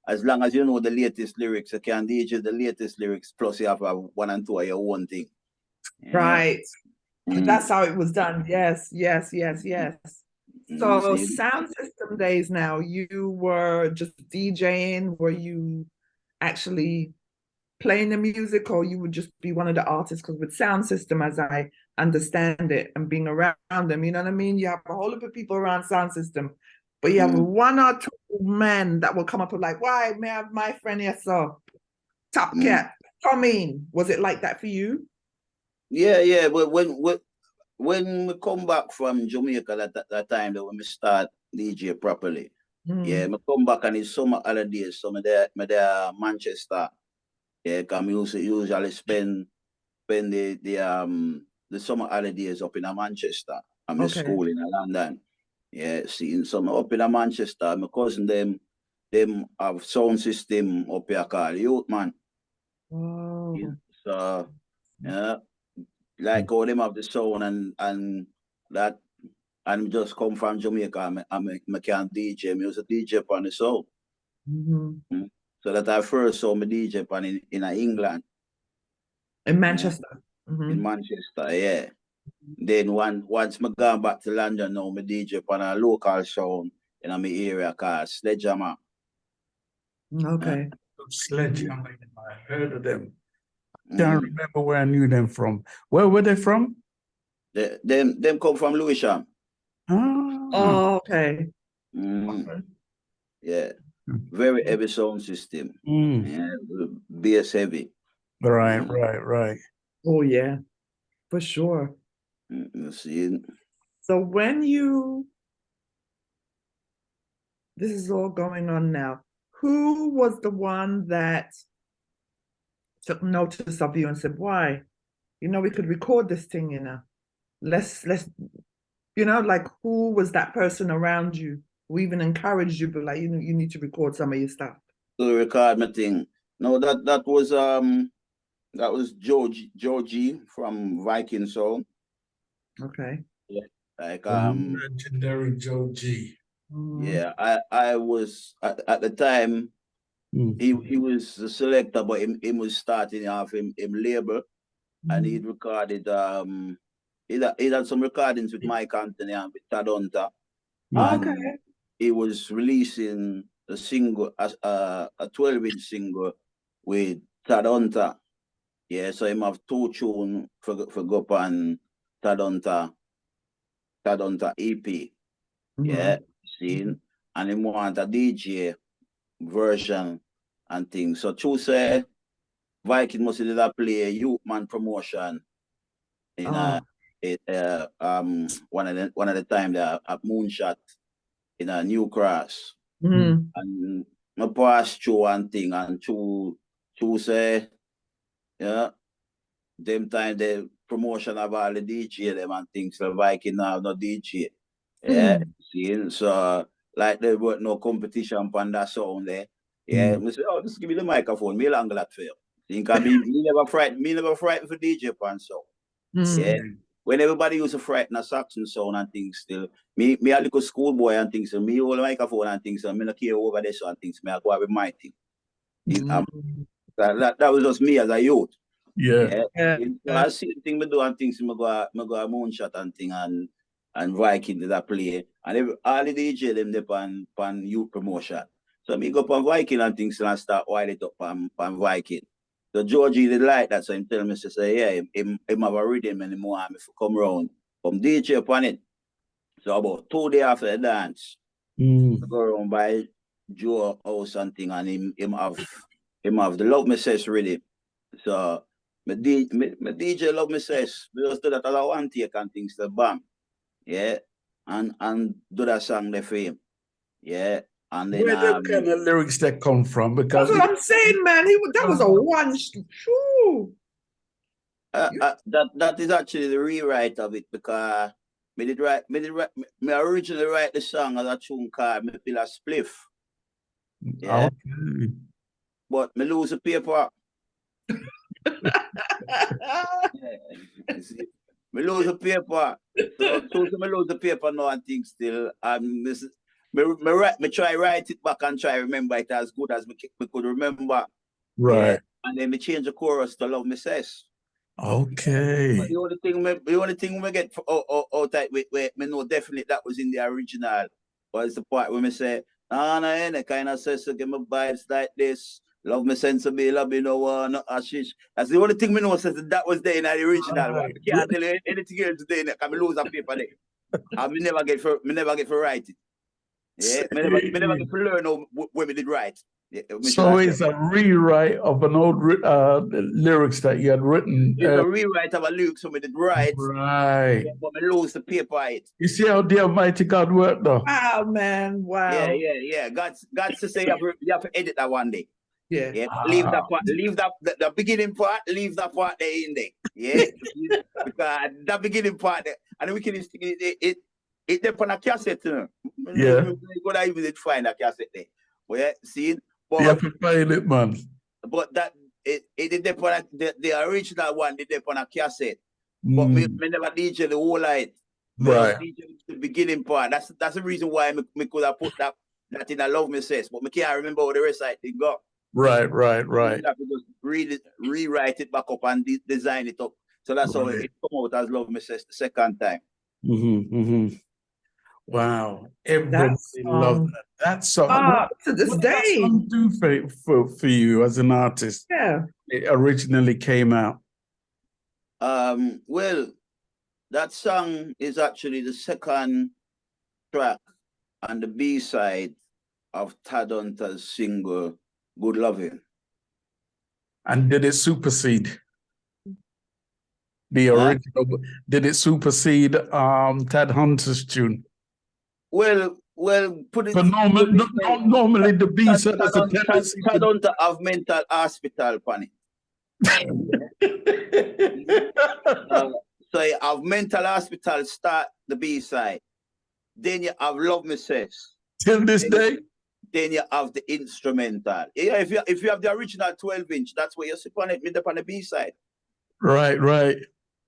as long as you know the latest lyrics, you can DJ the latest lyrics, plus you have 1 and 2 of your own thing. Right. That's how it was done. Yes. So sound system days now, you were just DJing, were you actually playing the music, or you would just be one of the artists? Because with sound system, as I understand it, and being around them, you know what I mean, you have a whole lot of people around sound system, but you have one or two men that will come up with like, why may I have my friend here, so Top Cat, come in. Was it like that for you? Yeah, but when we come back from Jamaica that time that when we start DJ properly, yeah, me come back and it's summer holidays, so me there Manchester. Yeah, because we usually spend the summer holidays up in Manchester. I'm in school in London. Yeah, seeing some up in Manchester. My cousin them have sound system up here called Youth Man. Oh. Yeah, so yeah, like all them have the sound and that, and just come from Jamaica. I can't DJ. I was a DJ on the sound. So that I first saw me DJ on in England. In Manchester. In Manchester, yeah. Then once I gone back to London now, me DJ on a local sound in my area called Sledgehammer. Okay. Sledgehammer, I heard of them. Can't remember where I knew them from. Where were they from? Them come from Lewisham. Oh, okay. Yeah. Very heavy sound system. Yeah, bass heavy. Right. Oh yeah, for sure. See. So this is all going on now, who was the one that took notice of you and said, why, we could record this thing, let's like, who was that person around you who even encouraged you, but like, you need to record some of your stuff? To record my thing. No, that was Georgie from Viking Sound. Okay. Yeah. Like legendary Joe G. Yeah, I was at the time. He was the selector, but he was starting off him label, and he'd recorded he had some recordings with Mike Anthony and with Tad Hunter. Okay. He was releasing a single, a 12-inch single with Tad Hunter. Yeah, so him have 2 tunes for go up on Tad Hunter EP. Yeah, seen, and him want a DJ version and things. So true say Viking must did a play a Youth Man promotion in one of the time there at Moonshot in a New Cross. And I pass through one thing and true say, yeah, them time the promotion of all the DJ them and things, so Viking now no DJ. Yeah, see, so like there was no competition on that sound there. Yeah, I say, oh, just give me the microphone, me long glad for you. Think I me never frightened for DJ pan sound. Yeah. When everybody used to frighten a Saxon sound and things still, me a little schoolboy and things, so me hold the microphone and things, so me not care over this and things, me I go with my thing. That was just me as a youth. Yeah. I see the thing me do and things, me go a Moonshot and thing and Viking did that play. And all the DJ them there pan youth promotion. So me go pan Viking and things and start wild it up pan Viking. So Georgie did like that, so him tell me, say, yeah, him have a rhythm and him want me to come round, come DJ upon it. So about 2 days after the dance, I go around by Joe house and thing, and him have the Love Me Says rhythm. So my DJ Love Me Says, we just do that all one take and things to bam. Yeah. And do that song there for him. Yeah. And then where the kind of lyrics that come from? Because that's what I'm saying, man. That was a one. True. That is actually the rewrite of it, because me originally write the song as a tune called Me Feel a Spliff. Yeah. Okay. But me lose the paper. Me lose the paper. So me lose the paper now and things still. Me try write it back and try remember it as good as me could remember. Right. Yeah. And then me change the chorus to Love Me Says. Okay. But the only thing we get out that we know definitely that was in the original was the part when we say, no, kind of says to give me vibes like this. Love me sensible, love me no one, no ashish. That's the only thing we know says that was there in the original one. We can't tell you anything else today, because we lose a paper there. And we never get for write it. Yeah, me never get to learn when we did write. Yeah, So it's a rewrite of an old lyrics that you had written. It's a rewrite of a lyrics when we did write. Right. But we lose the paper it. You see how the Almighty God worked though? Wow, man. Wow. Yeah. God to say you have to edit that one day. Yeah. Leave that part, leave that the beginning part, leave that part there in there. Yeah. Because that beginning part there, and we can it there on a cassette, you know. Yeah. We're gonna even find a cassette there. Well, yeah, see, but you have to find it, man. But that it did on the original one did on a cassette. But me never DJ the whole light. Right. DJ the beginning part. That's the reason why me could have put that in a Love Me Says, but me can't remember how the rest of it go. Right. You have to just rewrite it back up and design it up. So that's how it come out as Love Me Says the second time. Wow. Everybody loved that. That song. To this what day. What did that song do for you as an artist? Yeah. It originally came out. Well, that song is actually the second track and the B-side of Tad Hunter's single, Good Loving. And did it supersede the original? Did it supersede Tad Hunter's tune? Well, put it. But normally the B-side is a tendency. Tad Hunter have mental hospital panic. So you have mental hospital start the B-side. Then you have Love Me Says. Till this day? Then you have the instrumental. Yeah, if you have the original 12-inch, that's where you sit on it, mid up on the B-side. Right.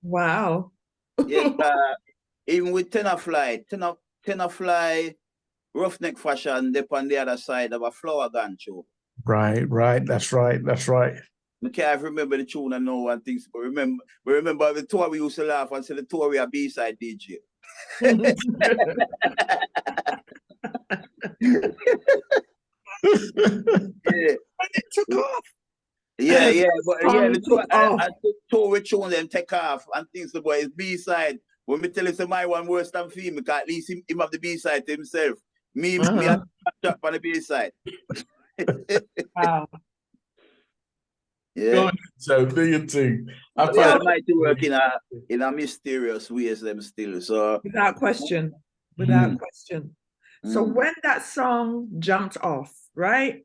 Wow. Yeah, even with Tenor Fly, Tenor Fly, Roughneck Fashion, they on the other side of a flower gun show. Right. That's right. I can't remember the tune and no one thinks, but remember the tour we used to laugh and say the tour we are B-side DJ. Yeah. And it took off. Yeah, but the tour we tune them take off and things about his B-side. When me tell him say my one worse than film, because at least him have the B-side to himself. Me have to on the B-side. Wow. Yeah. So do you think? I might work in a mysterious ways them still. So without question. So when that song jumped off, right?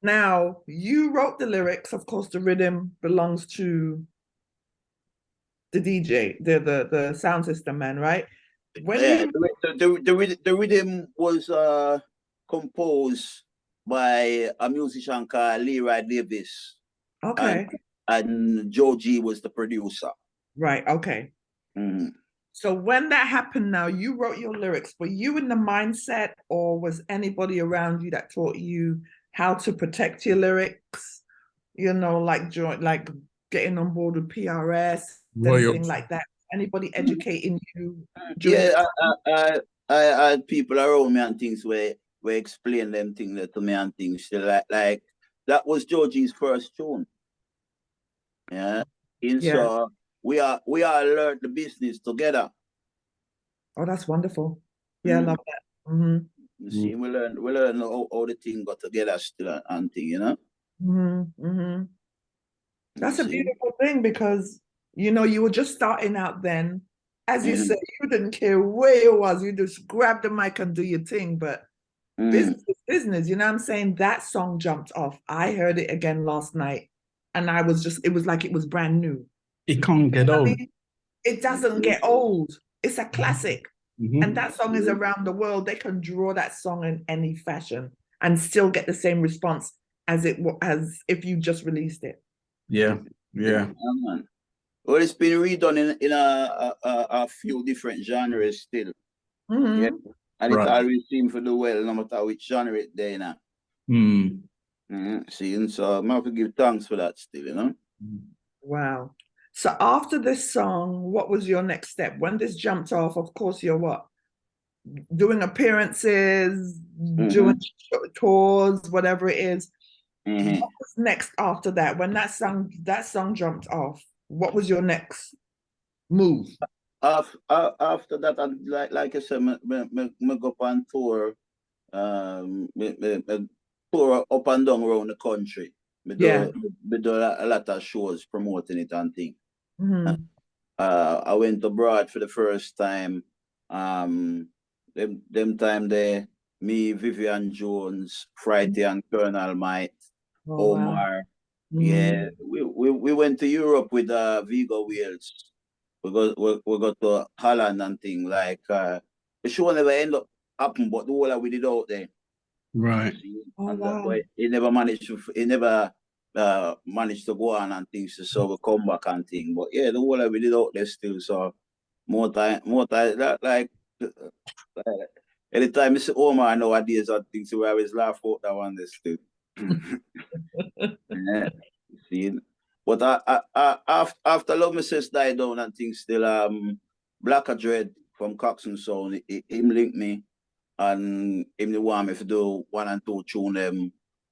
Now you wrote the lyrics. Of course, the rhythm belongs to the DJ, the sound system man, right? The rhythm was composed by a musician called Leroy Davis. Okay. And Joe G was the producer. Right, okay. So when that happened now, you wrote your lyrics. Were you in the mindset, or was anybody around you that taught you how to protect your lyrics? You know, like getting on board with PRS, anything like that? Anybody educating you? Yeah, I had people around me and things where explain them things to me and things. Like that was Georgie's first tune. Yeah. So we all learned the business together. Oh, that's wonderful. Yeah, I love that. You see, we learn how the thing got together still and thing, you know? That's a beautiful thing, because you know you were just starting out then. As you said, you didn't care where it was, you just grab the mic and do your thing. But business is business, you know what I'm saying? That song jumped off. I heard it again last night, and it was like it was brand new. It can't get old. It doesn't get old. It's a classic. And that song is around the world. They can draw that song in any fashion and still get the same response as if you just released it. Yeah. Well, it's been redone in a few different genres still. Yeah. And it always seems to do well, no matter which genre it's there now. See, and so I have to give thanks for that still, you know? Wow. So after this song, what was your next step? When this jumped off, of course, you're what? Doing appearances, doing tours, whatever it is. What was next after that? When that song jumped off, what was your next move? After that, and like I said, me go on tour, me tour up and down around the country. Me do a lot of shows promoting it and things. I went abroad for the first time. Them time there, me, Vivian Jones, Friday and Colonel Might, Omar. Wow. Yeah, we went to Europe with Vigo Wales. We go to Holland and things like the show never end up happen, but the whole of we did out there. Right. But he never managed to go on and things, so we come back and things. But yeah, the whole of we did out there still. So more time like anytime I see Omar nowadays and things, we always laugh out that one there still. Yeah, see. But after Love Me Says Die Down and things still, Black Dread from Coxon Sound, him link me and him want me to do 1 and 2 tune them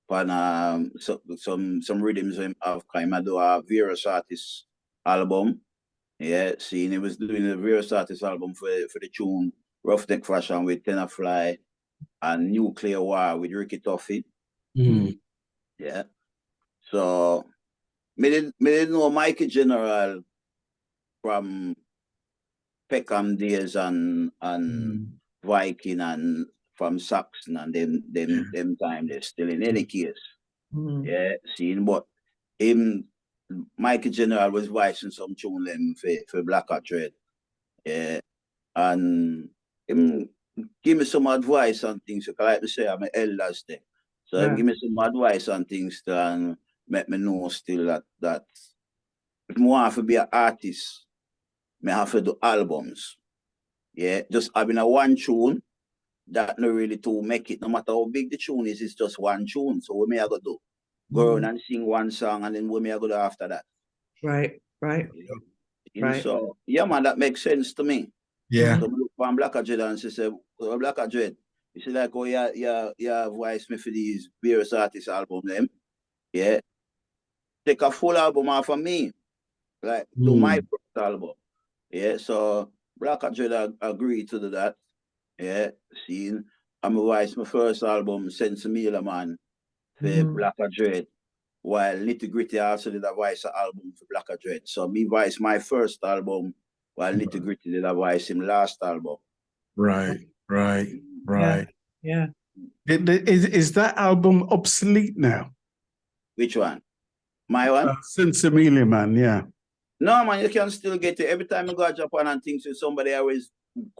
on some rhythms him have kind of do a various artists album. Yeah, see, he was doing a various artist album for the tune Rough Neck Fashion with Tenor Fly and Nuclear War with Ricky Toffee. Yeah. So me didn't know Mikey General from Peckham days and Viking and from Saxon and them time they're still in any case. Yeah, seeing but him Mikey General was voicing some tune them for Black Dread. Yeah. And him give me some advice on things. So like I say, I'm an elders there. So him give me some advice on things and make me know still that if I want to be an artist, I have to do albums. Yeah, just having a one tune, that not really to make it, no matter how big the tune is, it's just one tune. So what may I go do? Go around and sing one song and then what may I go do after that? Right. So yeah man, that makes sense to me. Yeah. So I look for Black Dread and she said, Black Dread, you see like, oh yeah, voice me for these various artists album them. Yeah. Take a full album off of me. Like do my first album. Yeah, so Black Dread agreed to do that. Yeah, seeing I'm voice my first album, Sense Mila Man, for Black Dread. While Nitty Gritty also did a voice album for Black Dread. So me voice my first album while Nitty Gritty did a voice him last album. Right. Yeah. Is that album obsolete now? Which one? My one? Sensimilia Man, yeah. No man, you can still get it. Every time I go to Japan and things with somebody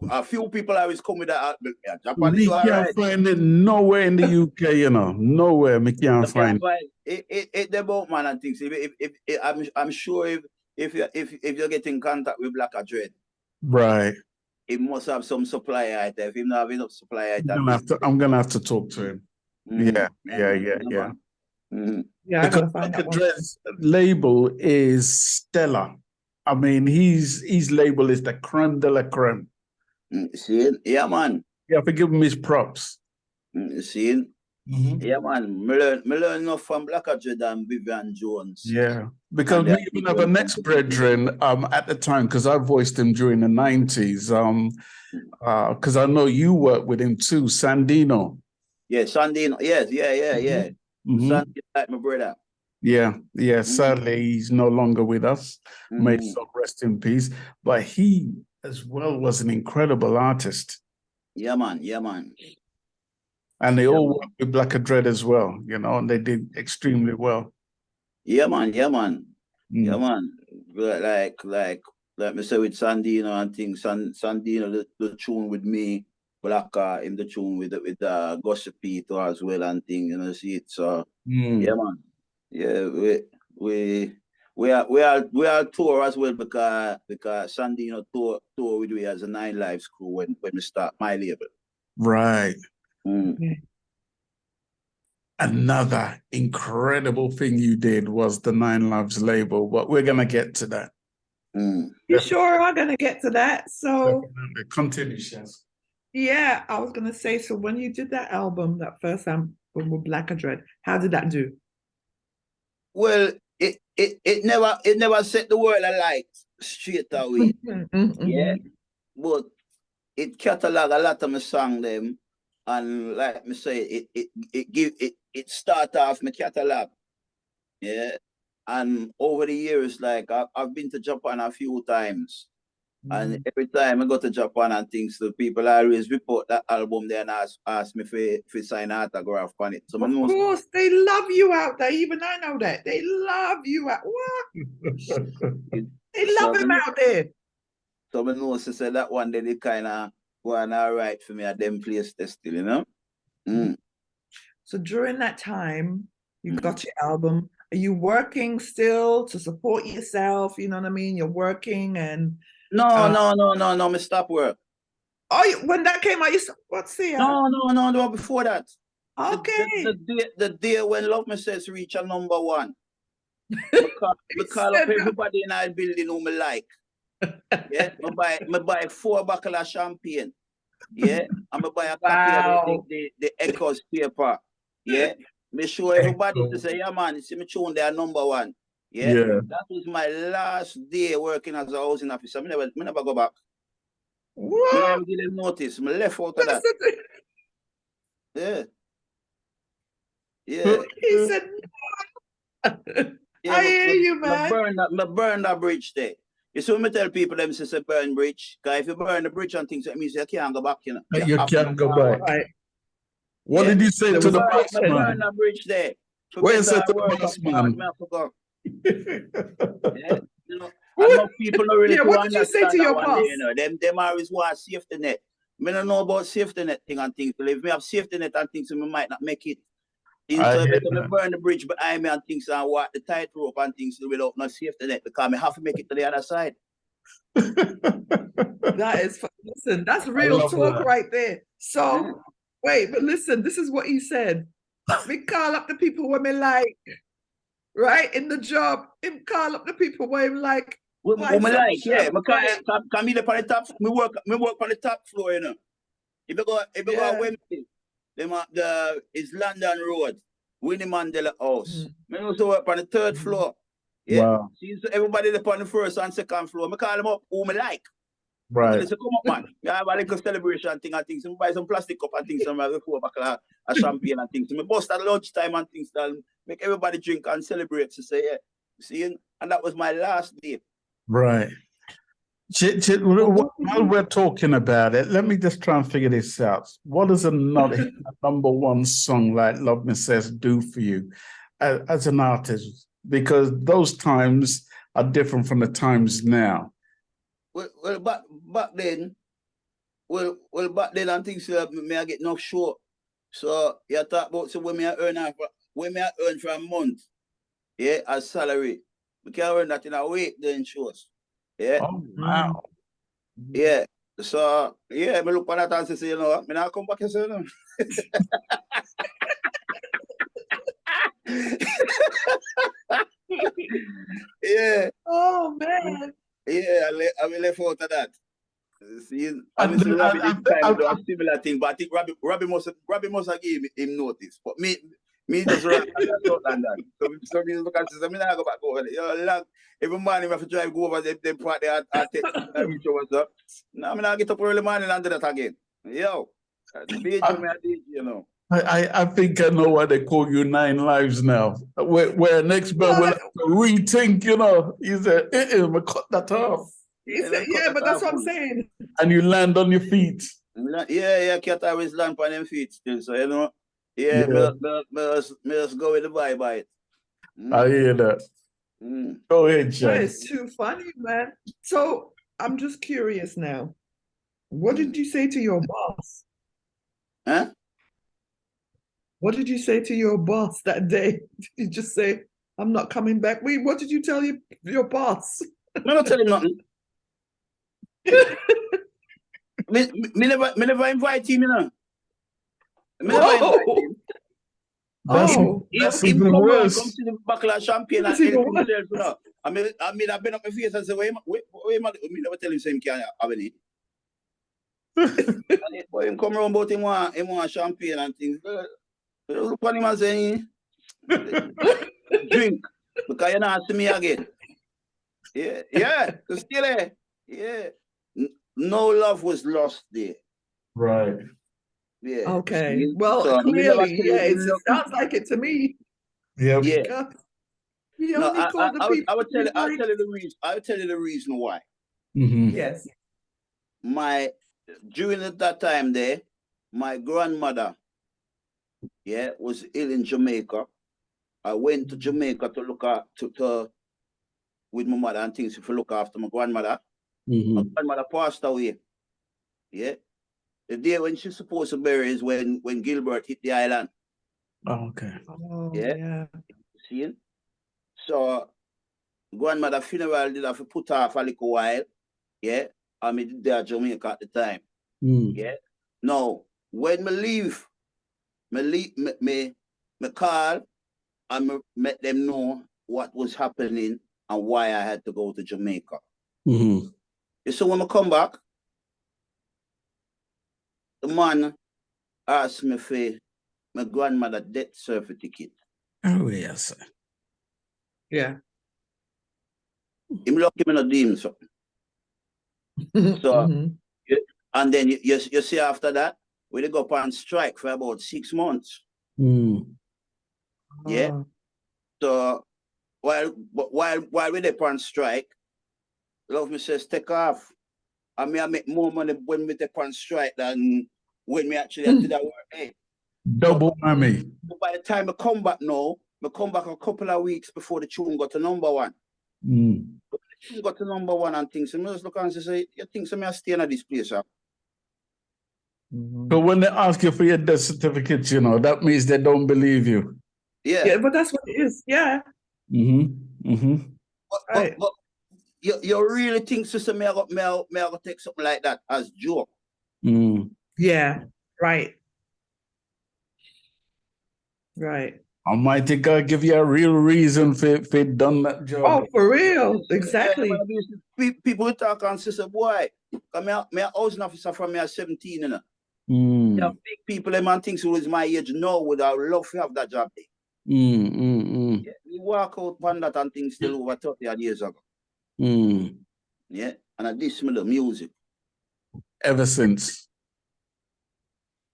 a few people always come with that. Yeah, Japan we can't find it nowhere in the UK, you know. Nowhere we can't find it. It about man and things. I'm sure if you get in contact with Black Dread, right, he must have some supply item. If he not have enough supply item, I'm gonna have to talk to him. Yeah. Yeah, because Black Dread's label is stellar. I mean, his label is the creme de la creme. See, yeah, man. You have to give him his props. See, yeah, man. Me learn enough from Black Dread and Vivian Jones. Yeah, because we even have a next brethren at the time, because I voiced him during the 90s. Because I know you worked with him too, Sandeeno. Yeah, Sandeeno. Yes, yeah. Sandeeno, like my brother. Yeah. Sadly, he's no longer with us. May so rest in peace. But he as well was an incredible artist. Yeah, man. And they all worked with Black Dread as well, you know, and they did extremely well. Yeah, man. Like me say with Sandeeno and things. Sandeeno the tune with me, Black in the tune with Gussie Peter as well and thing, you know, see it. So yeah, man. Yeah, we are tour as well because Sandeeno tour with we as a 9 Lives crew when we start my label. Right. Another incredible thing you did was the 9 Lives label, but we're gonna get to that. You sure are going to get to that. So continue, Shaz. Yeah, I was going to say, so when you did that album, that first album with Black and Dread, how did that do? Well, it never set the world alight straight away. Yeah. But it catalog a lot of my song them, and like me say, it start off my catalog. Yeah. And over the years, like I've been to Japan a few times. And every time I go to Japan and things, the people always report that album there and ask me for sign an autograph on it. So of course, they love you out there. Even I know that. They love you out. What? They love him out there. So I know she said that one day they kind of going all right for me at them place still, you know? So during that time, you got your album. Are you working still to support yourself? You know what I mean? You're working and... No, me stop work. Oh, when that came out, you what's the... No, before that. Okay. The day when Love Me Says reach a #1. We call up everybody in our building who me like. Yeah, me buy 4 bottles of champagne. Yeah, and me buy a copy of the Echoes paper. Yeah, me show everybody to say, yeah man, see me tune they are #1. Yeah, that was my last day working as a housing officer. Me never go back. What? Me never give them notice. Me left out of that. Yeah. He said, yeah, I hear you, man. Me burn that bridge there. You see when me tell people them say burn bridge, because if you burn the bridge and things, it means you can't go back, you know. You can't go back. Right. What did you say to the boss man? Burn that bridge there. What you say to the boss man? Yeah, you know, enough people don't really what did you say to your boss? You know, them always want safety net. I don't know about safety net thing and things. If we have safety net and things, we might not make it. Instead of burn the bridge behind me and things and walk the tightrope and things without no safety net because I have to make it to the other side. That is, listen, that's real talk right there. So, wait, but listen, this is what he said. We call up the people when we like. Right in the job, him call up the people where him like. Me like, yeah. Come me up on the top. Me work on the top floor, you know. If you go Wednesday, it's London Road, Winnie Mandela House. Me also work on the 3rd floor. Yeah. Wow. See, so everybody up on the 1st and 2nd floor. Me call them up who me like. Right. They say, come up, man. You have a little celebration thing and things. So me buy some plastic cup and things. And I before back a champagne and things. So me bust at lunchtime and things. And make everybody drink and celebrate. So say, yeah. See, and that was my last day. Right. While we're talking about it, let me just try and figure this out. What does a #1 song like Love Me Says do for you as an artist? Because those times are different from the times now. Well, back then, back then and things me I get enough show. So you talk about so when me I earn for a month, yeah, as salary. We can earn that in a week then shows. Yeah. Oh wow. Yeah. So yeah, me look at that and say, you know what, me not come back and say no. Yeah. Oh man. Yeah, I will left out of that. See, obviously Robbie this time do a similar thing, but I think Robbie must have give him notice. But me just run and that. So me look and say, me not go back over there. You know, every morning I have to drive go over them part there and take reach over up. Now me not get up early morning and do that again. Yo, you know. I think I know why they call you 9 Lives now. Where next man will have to rethink, you know. He said, we cut that off. He said, yeah, but that's what I'm saying. And you land on your feet. Yeah, can't always land on them feet still. So, you know, me just go with the vibe by it. I hear that. Go ahead, Chang. That is too funny, man. So, I'm just curious now. What did you say to your boss? Huh? What did you say to your boss that day? Did you just say, I'm not coming back? Wait, what did you tell your boss? I'm not telling nothing. me never invite him, you know. Me never invite him. That's him even come around, worse. come see the buckle of champagne and That's help even himself, worse. you know. I mean, I've been up my face and say, wait, me never tell him say him can't have any. But him come around about him want champagne and things. Look on him and say, drink, because you not see me again. Yeah, it's still there. Yeah. No love was lost there. Right. Yeah. Okay. See? Well, So, clearly, yeah, it look, sounds like it to me. Yep. yeah. Because we No, only call the I people. would tell you the reason. I'll tell you the reason why. Mm-hmm. Yes. During that time there, my grandmother, was ill in Jamaica. I went to Jamaica to look at with my mother and things to look after my grandmother. Mm-hmm. My grandmother passed away. Yeah. The day when she's supposed to bury is when Gilbert hit the island. Oh, okay. Oh, Yeah. yeah. See? So grandmother funeral did have to put off a little while. Yeah. I mean there at Jamaica at the time. Yeah. Now, when me leave, me call and me let them know what was happening and why I had to go to Jamaica. Mm-hmm. So when I come back, the man asked me for my grandmother death certificate. Oh, yes. Yeah. Him lucky me not do him something. So, and then you see after that, we go up on strike for about 6 months. Yeah. So while we there on strike, love me says take off. I mean I make more money when we take on strike than when we actually have to that work. Hey. Double whammy. So by the time I come back now, I come back a couple of weeks before the tune got to number one. But the tune got to number one and things. So I just look and say, you think so I stay in this place, huh? But when they ask you for your death certificate, that means they don't believe you. Yeah. But that's what it is. Yeah. Mm-hmm. Mm-hmm. But you really think so me I got take something like that as joke? Yeah. Right. Right. Almighty God give you a real reason for done that job. Oh, for real. Exactly. People talk and say, boy, I'm a housing officer from me at 17, you know. Yeah, big people, them and things who is my age now would have love to have that job there. Yeah, we walk out on that and things still over 30 odd years ago. Yeah, and I this me the music. Ever since.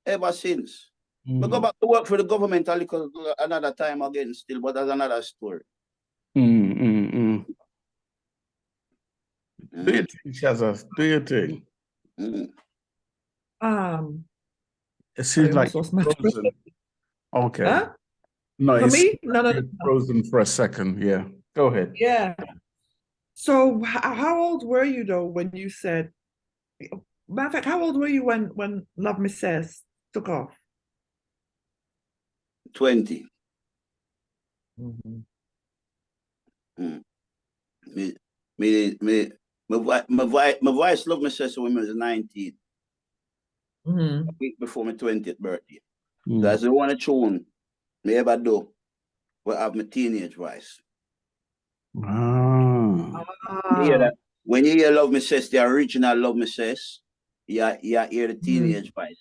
I go back to work for the government a little another time again still, but that's another story. Do your thing, Shazza. Do your thing. It seems like you're frozen. Okay. Huh? No, For it's me? No. frozen for a second. Yeah. Go ahead. Yeah. So how old were you though when you said, matter of fact, how old were you when Love Me Says took off? 20. My voice Love Me Says when I was 19. A week before my 20th birthday. That's the one tune me ever do will have my teenage voice. When you hear Love Me Says, the original Love Me Says, you hear the teenage voice.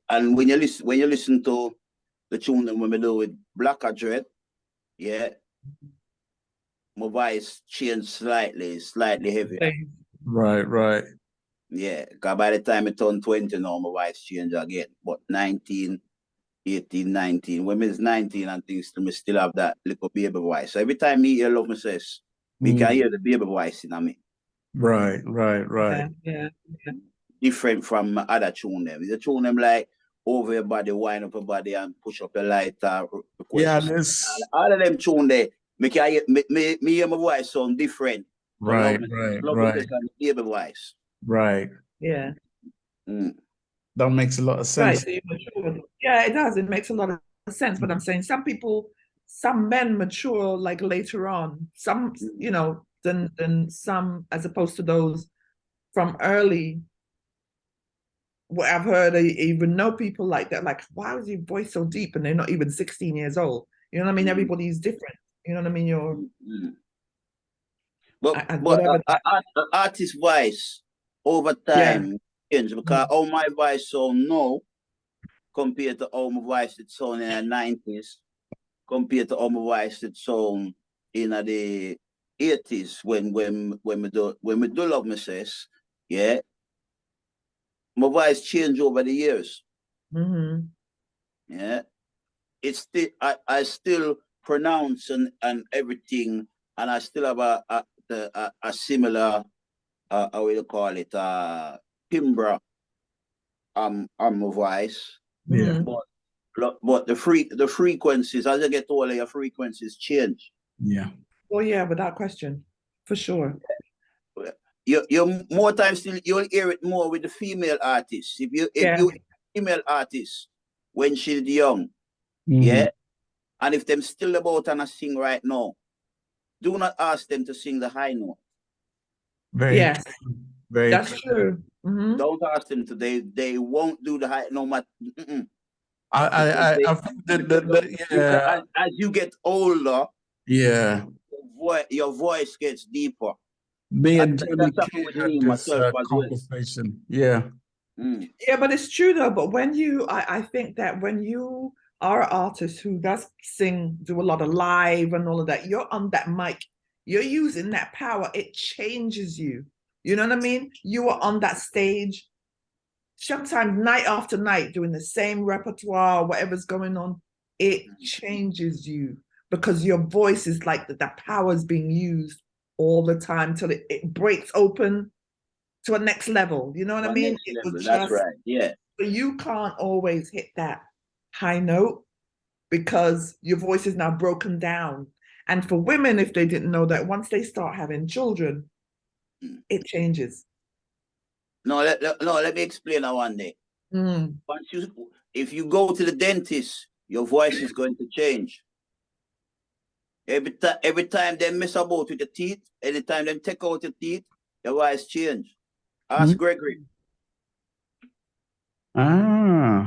And when you listen to the tune that we do with Black Dread, yeah, my voice changed slightly heavier. Right. Yeah, because by the time I turn 20 now, my voice changed again. But 19, 18, 19, when I was 19 and things, I still have that little baby voice. So every time me hear Love Me Says, me can hear the baby voice in me. Right. Yeah. Different from other tune them. The tune them like over your body, wind up your body and push up your lighter. Yeah, all of them tune there, me can hear, me hear my voice sound different. Right. Love Me Says and baby voice. Right. Yeah. That makes a lot of sense. Right. So you matured. Yeah, it does. It makes a lot of sense. But I'm saying some men mature like later on. Some, than some as opposed to those from early what I've heard, I even know people like that. Like, why is your voice so deep? And they're not even 16 years old. You know what I mean? Everybody's different. You know what I mean? You're. But artist voice over time change because how my voice sound now compared to how my voice it sound in the 90s, compared to how my voice it sound in the 80s when we do Love Me Says, yeah. My voice changed over the years. Yeah. It's still I still pronounce and everything, and I still have a similar how will you call it timbre on my voice. Yeah. But the frequencies, as you get older, your frequencies change. Yeah. Oh yeah, without question. For sure. You more times still you'll hear it more with the female artists. If you female artist when she's young, yeah, and if them still about and sing right now, do not ask them to sing the high note. Yes, that's true. Don't ask them to. They won't do the high no matter. I think that as you get older, yeah, your voice gets deeper. Me and Johnny that's K with had me this myself as well. conversation. Yeah. Yeah, but it's true though. But when I think that when you are an artist who does sing, do a lot of live and all of that, you're on that mic, you're using that power, it changes you. You know what I mean? You are on that stage, sometimes night after night, doing the same repertoire, whatever's going on, it changes you because your voice is like the power is being used all the time till it breaks open to a next level. You know what I mean? That's right. Yeah. But you can't always hit that high note because your voice is now broken down. And for women, if they didn't know that, once they start having children, it changes. No, let me explain that one day. If you go to the dentist, your voice is going to change. Every time they mess about with the teeth, anytime they take out the teeth, your voice change. Ask Gregory. Ah.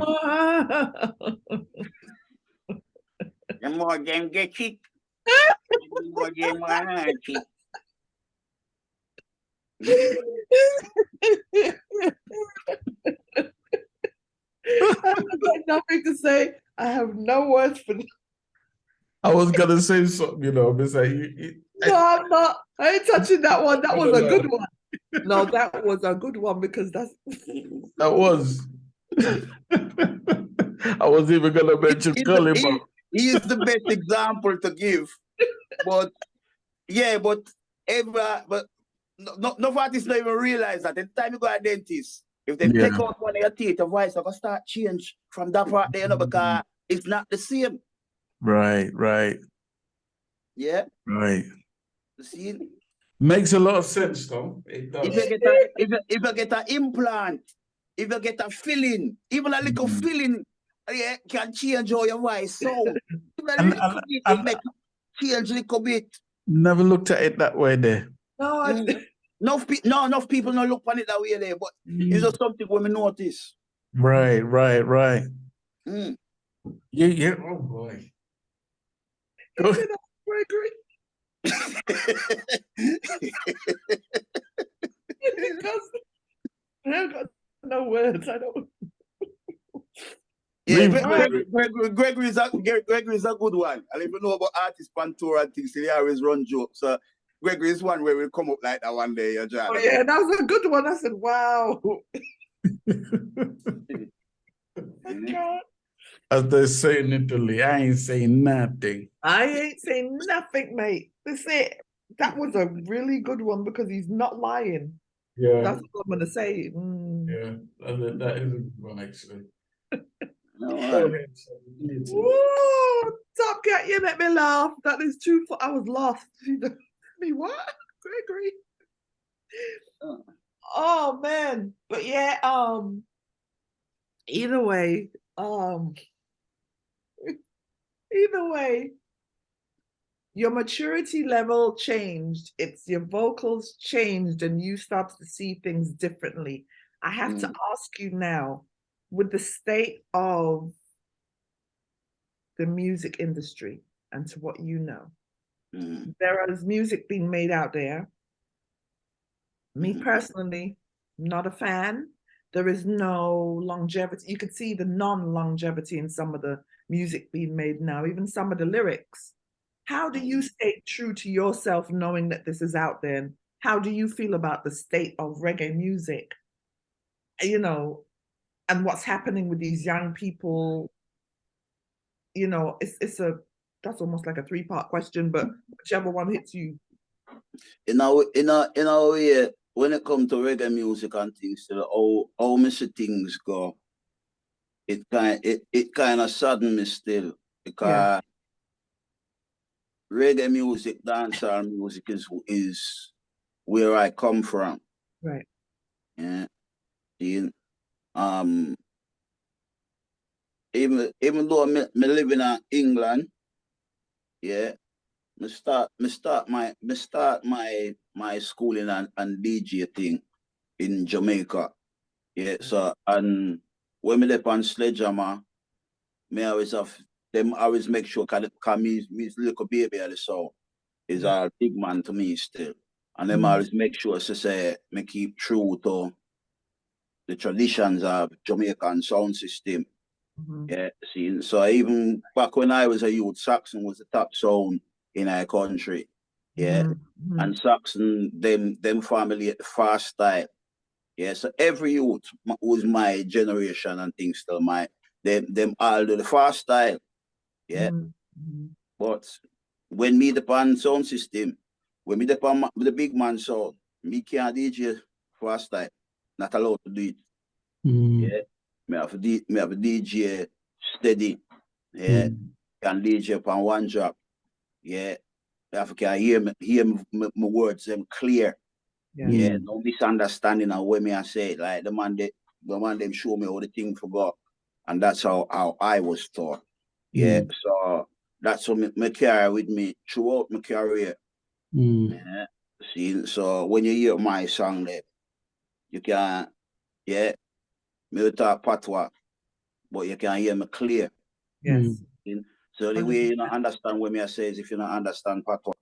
The more them get it, the more them want it. I have nothing to say. I have no words for. I was gonna say something, you know, but no, I'm not. I ain't touching that one. That was a good one. No, that was a good one because that's. That was. I was even gonna mention Gully, but he is the best example to give. But yeah, but no artists don't even realize that the time you go to a dentist, if they take out one of your teeth, your voice will start change from that part there, because it's not the same. Right. Yeah. Right. See? Makes a lot of sense though. It does. If you get an implant, if you get a filling, even a little filling, can change how your voice sound. It make change a little bit. Never looked at it that way there. No, enough people don't look on it that way there, but it's just something we notice. Right. Yeah. Oh boy. Go ahead. Gregory. Because I got no words. I don't. Yeah, Gregory is a good one. And if you know about artist Pantora and things, they always run jokes. So Gregory is one where we come up like that one day, John. Oh yeah, that was a good one. I said, wow. As they say in Italy, I ain't saying nothing. I ain't saying nothing, mate. That's it. That was a really good one because he's not lying. Yeah. That's what I'm going to say. Yeah, that is a good one, actually. Woo! Top Cat, you make me laugh. That is too far. I was lost. Me what? Gregory. Oh man. But yeah, either way, your maturity level changed. It's your vocals changed and you start to see things differently. I have to ask you now, with the state of the music industry and to what you know, there is music being made out there. Me personally, not a fan. There is no longevity. You could see the non-longevity in some of the music being made now, even some of the lyrics. How do you stay true to yourself knowing that this is out there? And how do you feel about the state of reggae music? You know, and what's happening with these young people? You know, that's almost like a three-part question, but whichever one hits you. In a way, when it comes to reggae music and things, how many things go, it kind of sadden me still, because reggae music, dancehall music is where I come from. Right. Yeah. Even though me live in England, yeah, me start my schooling and DJ thing in Jamaica. Yeah, so and when me live on Sledgehammer, me always have them always make sure cause me little baby so is a big man to me still. And them always make sure say me keep true to the traditions of Jamaican sound system. Yeah, see, so even back when I was a youth, Saxon was the top sound in our country. Yeah. And Saxon, them family fast style. Yeah, so every youth who's my generation and things still them all do the fast style. Yeah. But when me the pan sound system, when me the pan the big man sound, me can't DJ fast style. Not allowed to do it. Yeah. Me have a DJ steady. Yeah. Can DJ upon one drop. Yeah. I can hear my words them clear. Yeah, no misunderstanding of what me I say. Like the man them show me all the thing forgot. And that's how I was taught. Yeah. So that's what me carry with me throughout my career. Yeah. See, so when you hear my song there, you can me talk patois, but you can hear me clear. Yes. So the way you don't understand what me I say is if you don't understand patois.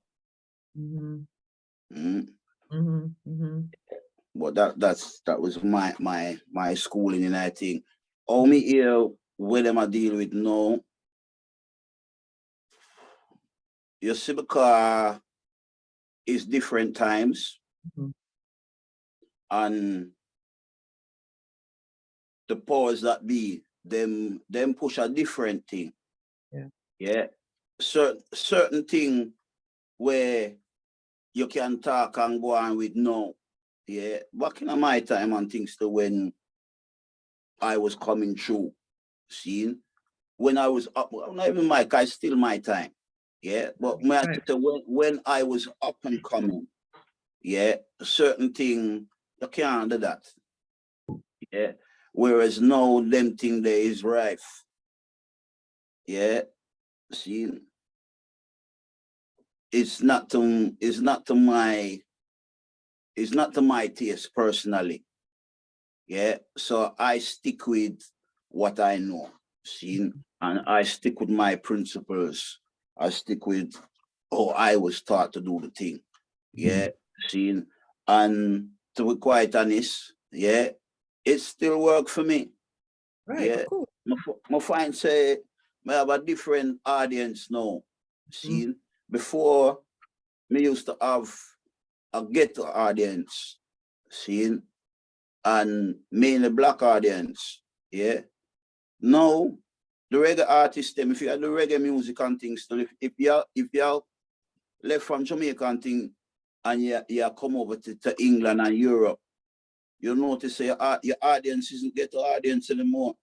But that was my schooling and I think. All me here with them I deal with now. You see, because it's different times. And the powers that be, them push a different thing. Yeah. Certain thing where you can talk and go on with no. Yeah. Back in my time and things to when I was coming through, seeing when I was up, well, not even I still my time. Yeah. But when I was up and coming, yeah, certain thing you can't do that. Yeah. Whereas now them thing there is rife. Yeah. See, it's not to my taste personally. Yeah. So I stick with what I know. See, and I stick with my principles. I stick with how I was taught to do the thing. Yeah. See, and to be quite honest, yeah, it still work for me. Right. Yeah. Cool. My find say I have a different audience now. See, before me used to have a ghetto audience, see, and mainly black audience. Yeah. Now the reggae artists, them, if you have the reggae music and things, so if you left from Jamaica and thing and you come over to England and Europe, you'll notice your audience isn't ghetto audience anymore.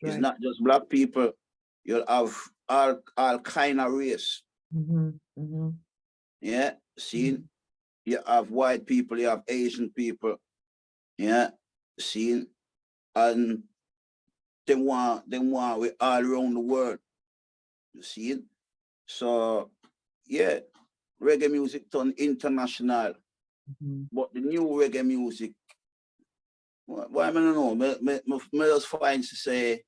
It's not just black people. You'll have all kind of race. Yeah, see, you have white people, you have Asian people. Yeah, see, and they want we all around the world. You see, so yeah, reggae music turned international. But the new reggae music Why I don't know? Me just find to say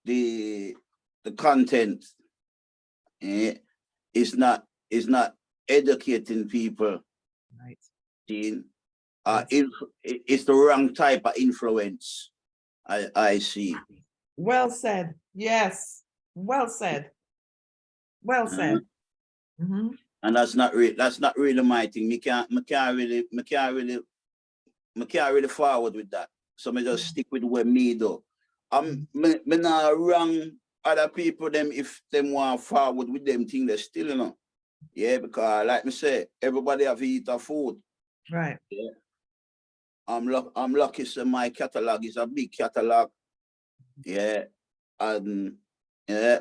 the content is not educating people. Right. It's the wrong type of influence. I see. Well said. Yes. Well said. Well said. And that's not really my thing. Me can't really forward with that. So me just stick with what me do. Me not wrong other people them if them want forward with them thing they still, you know. Yeah, because like me say, everybody have to eat a food. Right. Yeah. I'm lucky so my catalog is a big catalog. Yeah. And yeah,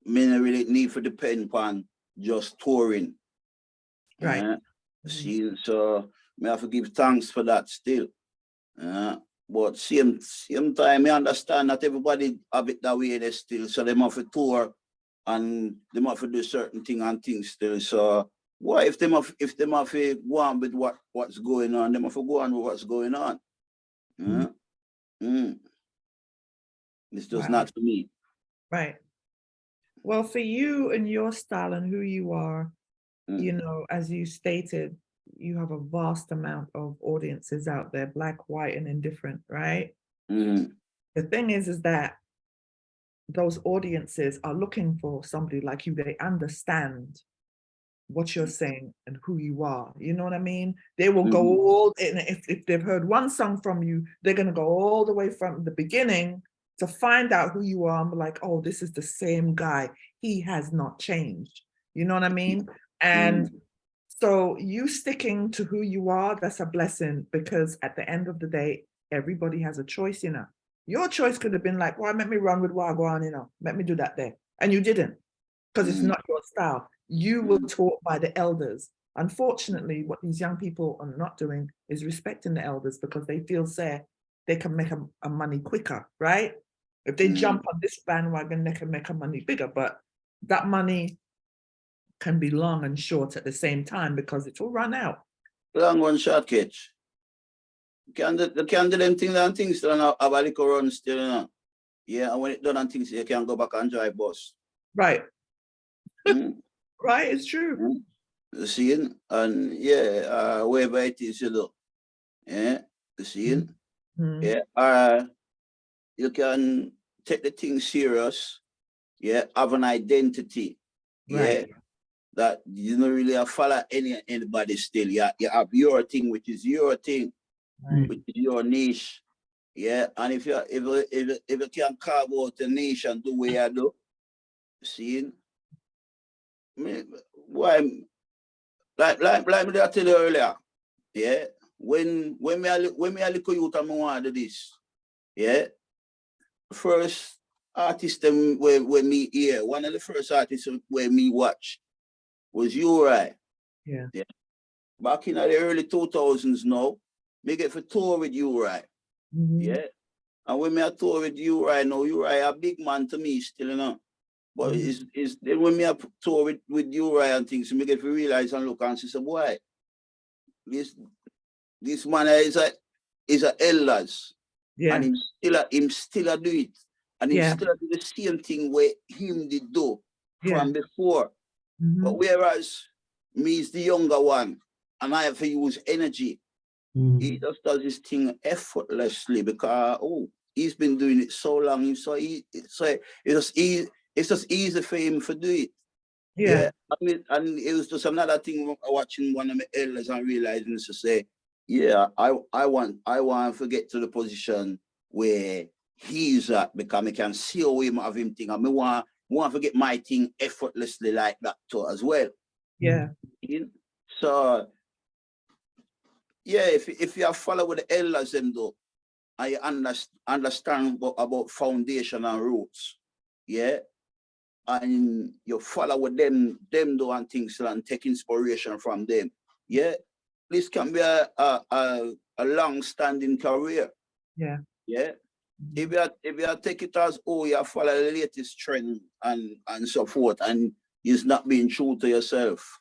me not really need to depend upon just touring. Right. See, so me have to give thanks for that still. But same time, I understand that everybody have it that way they still. So they have to tour and they have to do certain thing and things still. So why if they have to go on with what's going on, they have to go on with what's going on. It's just not for me. Right. Well, for you and your style and who you are, you know, as you stated, you have a vast amount of audiences out there, black, white, and indifferent, right? The thing is that those audiences are looking for somebody like you. They understand what you're saying and who you are. You know what I mean? They will go all, if they've heard one song from you, they're going to go all the way from the beginning to find out who you are and be like, oh, this is the same guy. He has not changed. You know what I mean? And so you sticking to who you are, that's a blessing, because at the end of the day, everybody has a choice, you know. Your choice could have been like, well, let me run with Wagwan, you know, let me do that there. And you didn't, because it's not your style. You were taught by the elders. Unfortunately, what these young people are not doing is respecting the elders because they feel say they can make a money quicker, right? If they jump on this bandwagon, they can make a money bigger, but that money can be long and short at the same time because it will run out. Long one short catch. They can do them things and things still have a little run still, you know. Yeah, and when it done and things, you can go back and drive bus. Right. Right, it's true. See, and yeah, wherever it is, you know. Yeah, see, yeah, you can take the thing serious, yeah, have an identity, yeah, that you don't really have follow anybody still. You have your thing, which is your thing, which is your niche, yeah. And if you can carve out a niche and do what you do, see, why, like me I tell you earlier, yeah. When me a little youth and me want to do this, yeah. First artist where me hear, one of the first artists where me watch was Irie. Yeah. Back in the early 2000s now, me get for tour with Irie. Yeah. And when me a tour with Irie now, Irie a big man to me still, you know. But it's then when me a tour with Irie and things, me get to realize and look and say, boy, this man is a elders. Yeah. And him still do it. And he still do the same thing where him did do from before. But whereas me is the younger one and I have to use energy, he just does his thing effortlessly because he's been doing it so long. So it's just easy for him to do it. Yeah. I mean, and it was just another thing watching one of my elders and realizing to say, yeah, I want to get to the position where he's at because I can see how him have him thing. And I want to get my thing effortlessly like that too as well. Yeah. So yeah, if you follow with the elders them though, and you understand about foundation and roots, yeah, and you follow with them though and things and take inspiration from them, yeah. This can be a long-standing career. Yeah. Yeah. If you take it as you follow the latest trend and so forth, and you're not being true to yourself,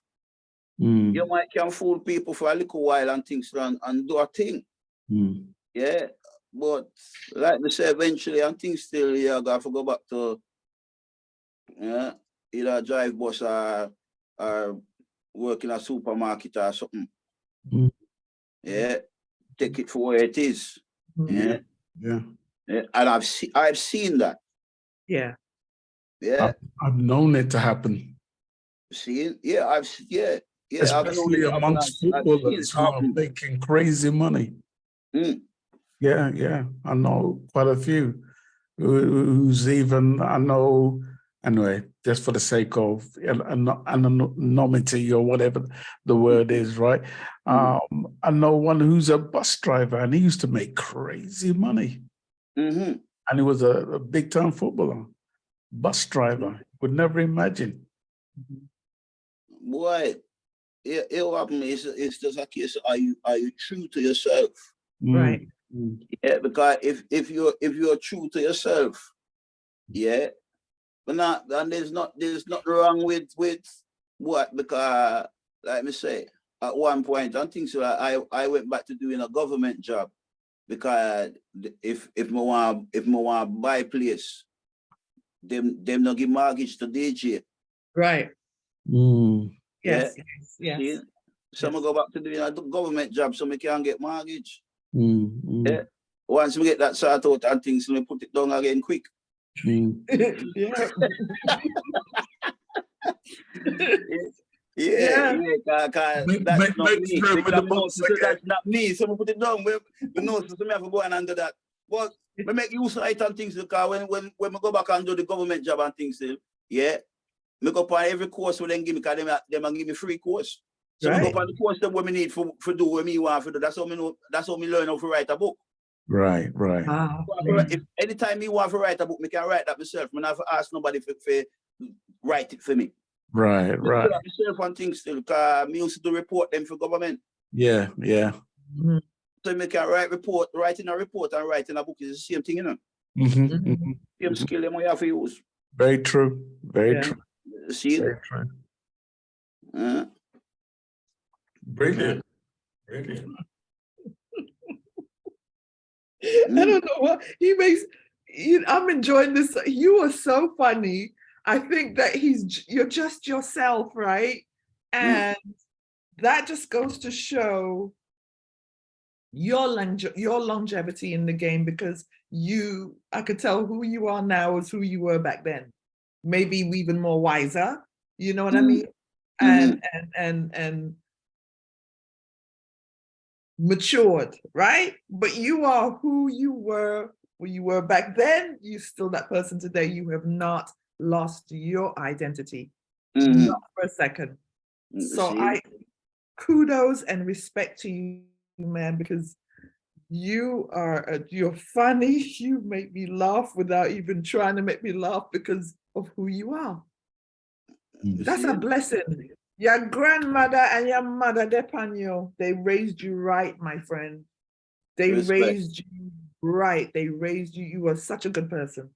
you might can fool people for a little while and things and do a thing. Yeah, but like I say, eventually, I think still I got to go back to either drive bus or work in a supermarket or something. Mm. Yeah, take it for where it is. Yeah. And I've seen that. Yeah. Yeah. I've known it to happen. Seen? Yeah, Especially amongst footballers who are making crazy money. Yeah. I know quite a few who's even, I know, anyway, just for the sake of anonymity or whatever the word is, right? I know one who's a bus driver and he used to make crazy money. And he was a big time footballer, bus driver. Would never imagine. Boy, it happened. It's just a case. Are you true to yourself? Right. Yeah, because if you're true to yourself, yeah, but and there's nothing wrong with what, because like me say, at one point I think so I went back to doing a government job, because if me want buy place, them not give mortgage to DJ. Right. Yeah. Yes. See? So I go back to doing a government job so I can get mortgage. Yeah. Once we get that sort out and things, we put it down again quick. Yeah. That's not me. That's not me. So we put it down. We know, so we have to go and do that. But we make use of it and things, because when we go back and do the government job and things, yeah, I go upon every course we then give me, because them give me free course. So I go upon the course that we need for do what me want to do. That's how me know. That's how me learn how to write a book. Right. If anytime me want to write a book, me can write that myself. I never ask nobody to write it for me. Right. Myself and things still, because me used to report them for government. Yeah. So me can writing a report and writing a book is the same thing, you know. Same skill them we have to use. Very true. Very true. See? Very true. Brilliant. I don't know what he makes. I'm enjoying this. You are so funny. I think that you're just yourself, right? And that just goes to show your longevity in the game, because I could tell who you are now is who you were back then. Maybe even more wiser. You know what I mean? And matured, right? But you are who you were when you were back then. You're still that person today. You have not lost your identity, not for a second. So I kudos and respect to you, man, because you're funny. You make me laugh without even trying to make me laugh, because of who you are. That's a blessing. Your grandmother and your mother, they raised you right, my friend. They raised you right. They raised you. You are such a good person.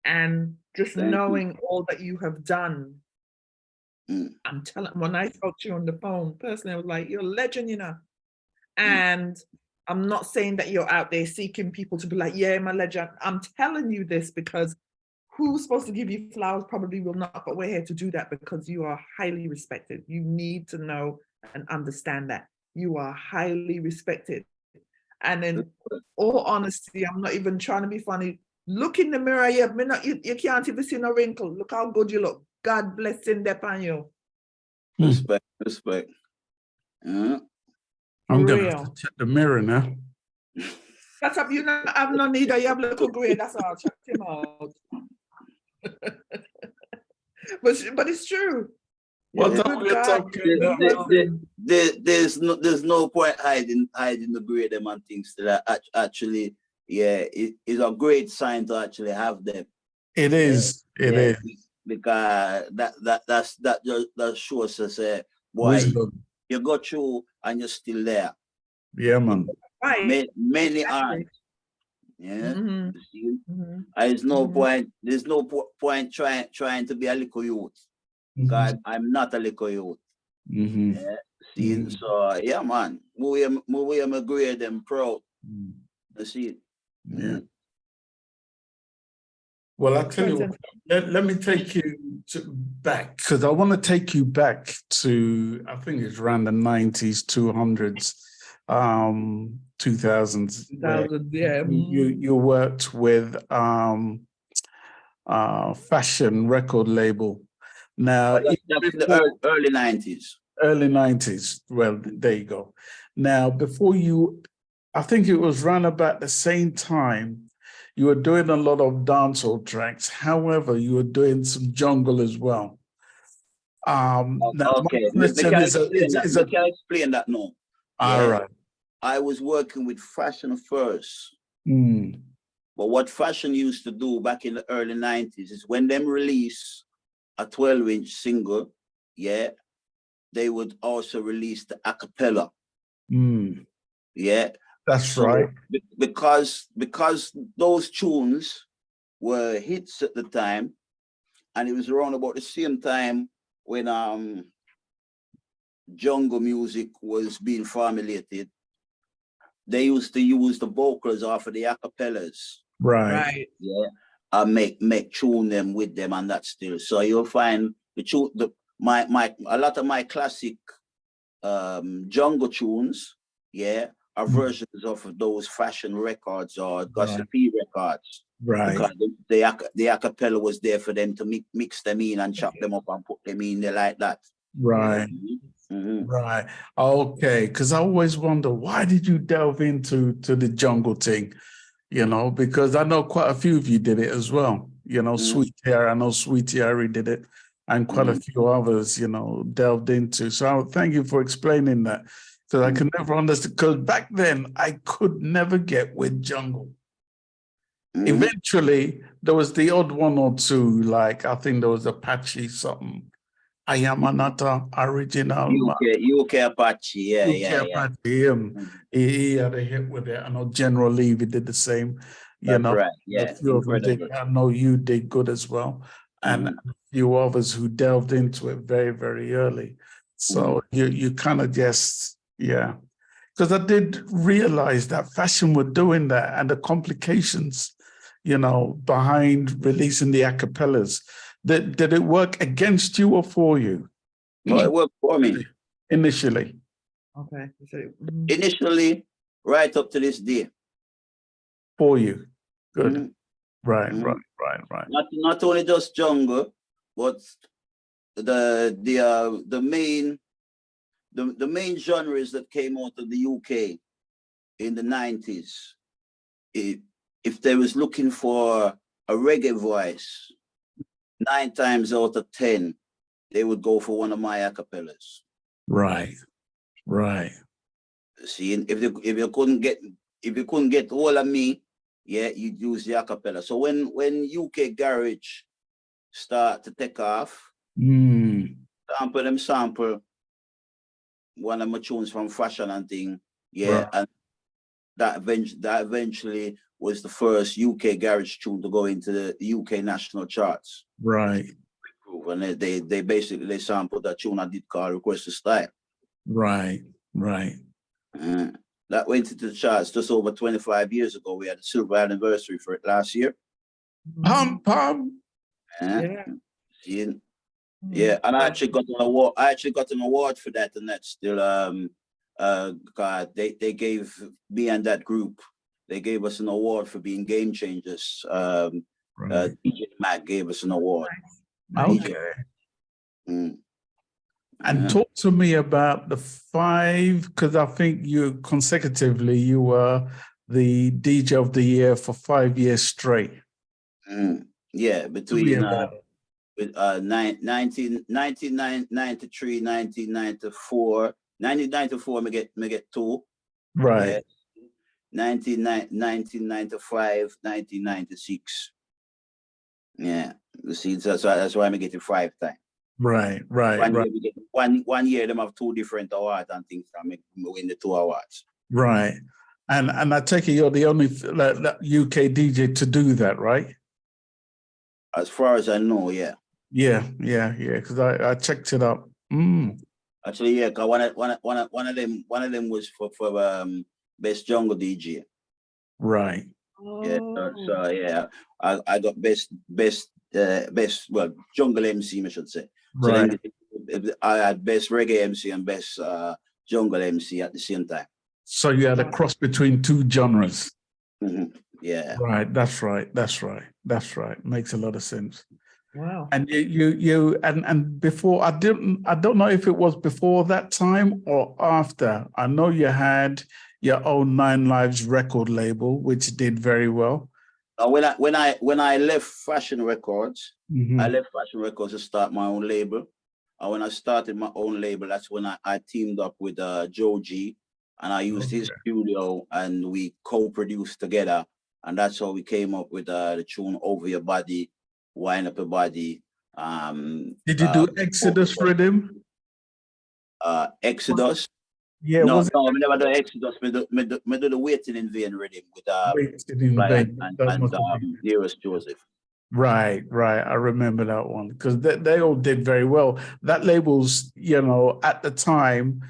And just knowing all that you have done, I'm telling, when I talked to you on the phone, personally, I was like, you're a legend, you know. And I'm not saying that you're out there seeking people to be like, yeah, I'm a legend. I'm telling you this because who's supposed to give you flowers probably will not, but we're here to do that because you are highly respected. You need to know and understand that you are highly respected. And in all honesty, I'm not even trying to be funny. Look in the mirror, you can't even see no wrinkle. Look how good you look. God bless in upon you. Respect. I'm going to have to check the mirror now. That's up, you not have no need, you have a little gray, that's all. Check him out. But it's true. There's no point hiding the grade them and things that actually, it's a great sign to actually have them. It is. It is. Because that shows us boy, wisdom. You go through and you're still there. Yeah, man. Right. Many aren't. Yeah. There's no point. There's no point trying to be a little youth. God, I'm not a little youth. Yeah. See, so yeah, man. Move him grade them proud. I see it. Yeah. Well, I'll tell you what, let me take you back, because I want to take you back to, I think it's around the 90s, 200s, 2000s. Yeah. You worked with fashion record label. Now, that's the early 90s. Early 90s. Well, there you go. Now, before you, I think it was around about the same time, you were doing a lot of dancehall tracks. However, you were doing some jungle as well. Now, Okay, my we question can is explain that now. All right. I was working with fashion first. Mm. But what fashion used to do back in the early 90s is when them release a 12-inch single, yeah, they would also release the a cappella. Mm. Yeah. That's right. Because those tunes were hits at the time, and it was around about the same time when jungle music was being formulated, they used to use the vocals off of the acapellas. Right. Yeah. And make tune them with them and that still. So you'll find the tune, a lot of my classic jungle tunes, yeah, are versions of those fashion records or Gussie records. Right. Because the acapella was there for them to mix them in and chop them up and put them in there like that. Right. Right. Okay. Because I always wonder, why did you delve into the jungle thing? You know, because I know quite a few of you did it as well. You know, Sweet Hair, I know Sweet Irie did it, and quite a few others, you know, delved into. So thank you for explaining that. Because I can never understand, because back then I could never get with jungle. Eventually, there was the odd one or two, like I think there was Apache something. I am another original. UK Apache, yeah. Apache, he had a hit with it. I know General Levy did the same. That's right, yeah. A few of them did. I know you did good as well. And a few others who delved into it very, very early. So you kind of just, yeah. Because I did realize that fashion were doing that, and the complications, you know, behind releasing the acapellas. Did it work against you or for you? No, it worked for me. Initially. Okay. Initially, right up to this day. For you. Good. Right. Not only just jungle, but the main genres that came out of the UK in the 90s. If they was looking for a reggae voice, 9 times out of 10, they would go for one of my acapellas. Right. See, if you couldn't get all of me, yeah, you'd use the acapella. So when UK Garage start to take off, sample one of my tunes from fashion and thing, yeah, and that eventually was the first UK Garage tune to go into the UK national charts. Right. And they basically sampled that tune I did call Request to Style. Right. That went into the charts just over 25 years ago. We had a silver anniversary for it last year. Pum. Yeah, and I actually got an award for that, and that's still God, they gave me and that group, they gave us an award for being game changers. DJ Mac gave us an award. Okay. And talk to me about the 5, because I think you consecutively you were the DJ of the year for 5 years straight. Yeah, between 1993, 1994. 1994, me get 2. Right. 1995, 1996. Yeah, you see, that's why I'm getting 5 times. Right. One year them have 2 different awards and things that make me win the 2 awards. Right. And I take it you're the only UK DJ to do that, right? As far as I know, yeah. Yeah. Because I checked it up. Actually, yeah. Cause one of them was for best jungle DJ. Right. Yeah, so yeah, I got best well, jungle MC, I should say. So Right. then I had best reggae MC and best jungle MC at the same time. So you had a cross between two genres. Yeah. Right. That's right. That's right. That's right. Makes a lot of sense. Wow. And and before, I don't know if it was before that time or after. I know you had your own 9 Lives record label, which did very well. When I left Fashion Records, I left Fashion Records to start my own label. And when I started my own label, that's when I teamed up with Joe G, and I used his studio, and we co-produced together. And that's how we came up with the tune Over Your Body, Wind Up Your Body. Did you do Exodus Rhythm? Exodus? Yeah, no, was I never do Exodus. Me do the Waiting in Vain rhythm with Waiting in Fly Vain. and That must have been- Nerious Joseph. Right. I remember that one because they all did very well. That label's, at the time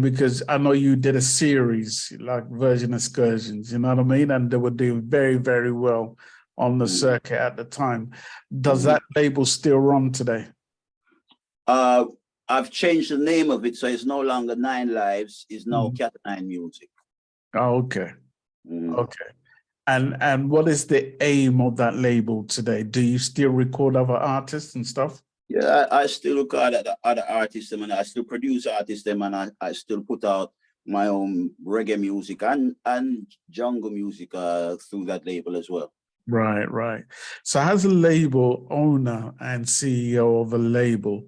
because I know you did a series like Virgin Excursions, you know what I mean? And they were doing very, very well on the circuit at the time. Does that label still run today? I've changed the name of it, so it's no longer 9 Lives, it's now Cat 9 Music. Oh, okay. Okay. And what is the aim of that label today? Do you still record other artists and stuff? Yeah, I still record other artists, and I still produce artists, and I still put out my own reggae music and jungle music through that label as well. Right. So as a label owner and CEO of a label,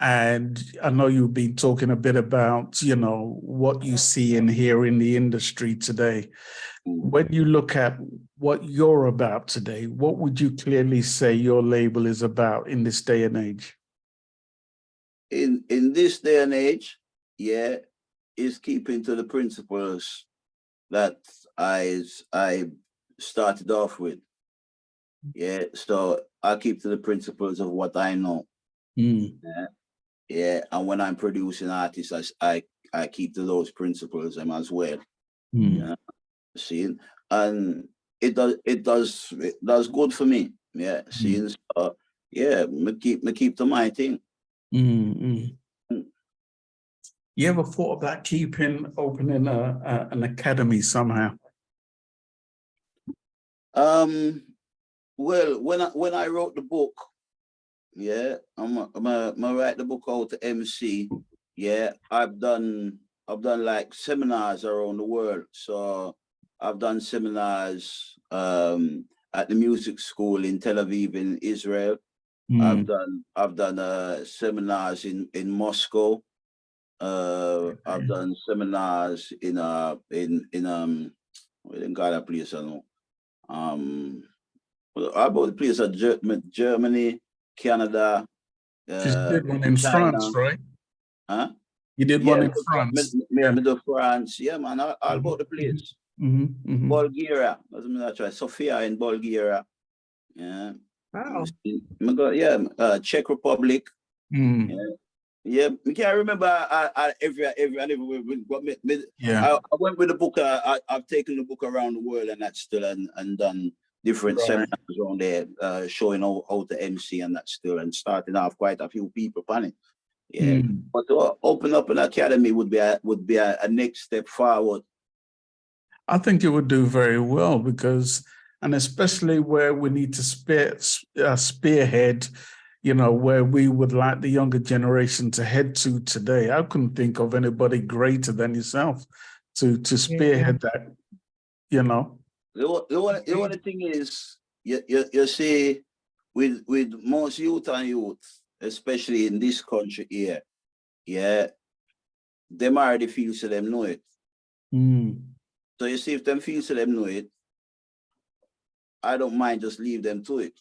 and I know you've been talking a bit about, what you see and hear in the industry today. When you look at what you're about today, what would you clearly say your label is about in this day and age? In this day and age, yeah, is keeping to the principles that I started off with. Yeah, so I keep to the principles of what I know. Yeah, and when I'm producing artists, I keep to those principles as well. Yeah, seeing, and it does good for me. Yeah, seeing. So yeah, me keep to my thing. You ever thought about opening an academy somehow? Well, when I wrote the book, yeah, I'm write the book out to MC. Yeah, I've done like seminars around the world. So I've done seminars at the music school in Tel Aviv in Israel. I've done seminars in Moscow. I've done seminars in got a place I know. About the place of Germany, Canada. You did one in China. France, right? Huh? You did one in France. Me France, yeah, man, all about the place. Bulgaria, as I try, Sofia in Bulgaria. Yeah. Wow. Czech Republic. Yeah, I can't remember everywhere. I went with the book. I've taken the book around the world and that still, and done different seminars around there, showing how to MC and that still, and starting off quite a few people on it. Yeah, but to open up an academy would be a next step forward. I think it would do very well because, and especially where we need to spearhead, where we would like the younger generation to head to today. I couldn't think of anybody greater than yourself to spearhead that, The only thing is, you see, with most youth, especially in this country here, yeah, them already feel so them know it. So you see, if them feel so them know it, I don't mind just leave them to it.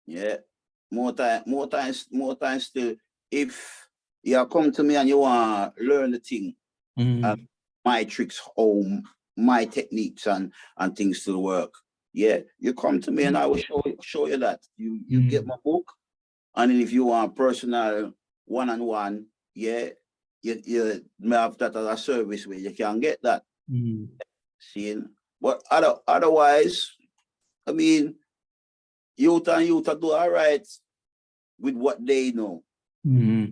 Yeah. More time still, if you come to me and you want to learn the thing, my tricks home, my techniques and things still work. Yeah, you come to me and I will show you that. You get my book, and if you want personal one-on-one, yeah, you may have that as a service where you can get that. Seeing, but otherwise, I mean, youth and youth are do all right with what they know. Yeah,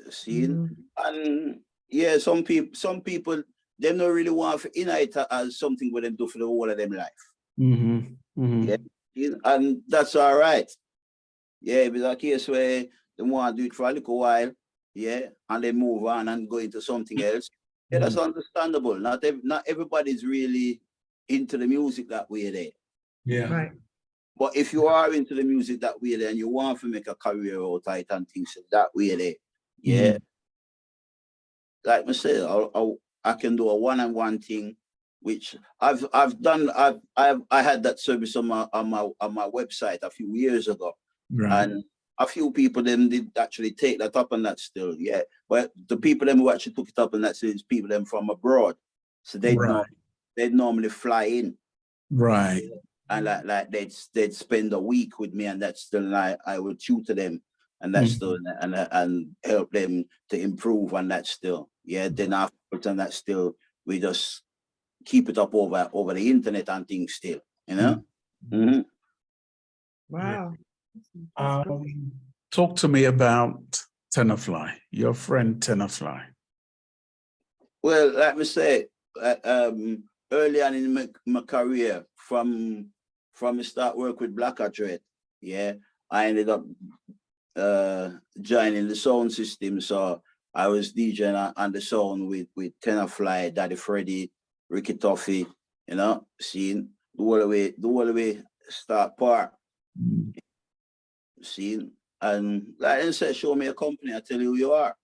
seeing, and yeah, some people, them don't really want to unite as something with them do for the whole of them life. Yeah, and that's all right. Yeah, if it's a case where they want to do it for a little while, yeah, and they move on and go into something else. Yeah, that's understandable. Not everybody's really into the music that way there. Yeah. Right. But if you are into the music that way there and you want to make a career out of it and things that way there, yeah. Like I said, I can do a one-on-one thing, which I've done. I had that service on my website a few years ago. Right. And a few people them did actually take that up and that still, yeah. But the people them who actually took it up and that still is people them from abroad. So they'd normally fly in. Right. And like they'd spend a week with me and that's still I would tutor them and that's still and help them to improve and that still. Yeah, then afterwards and that still we just keep it up over the internet and things still, you know? Wow. Talk to me about Tenor Fly, your friend Tenor Fly. Well, like me say, early on in my career, from the start work with Black Dread, yeah, I ended up joining the sound system. So I was DJing on the sound with Tenor Fly, Daddy Freddy, Ricky Toffee, you know, seeing the whole way start part. Seeing, and like I said, show me a company, I tell you who you are.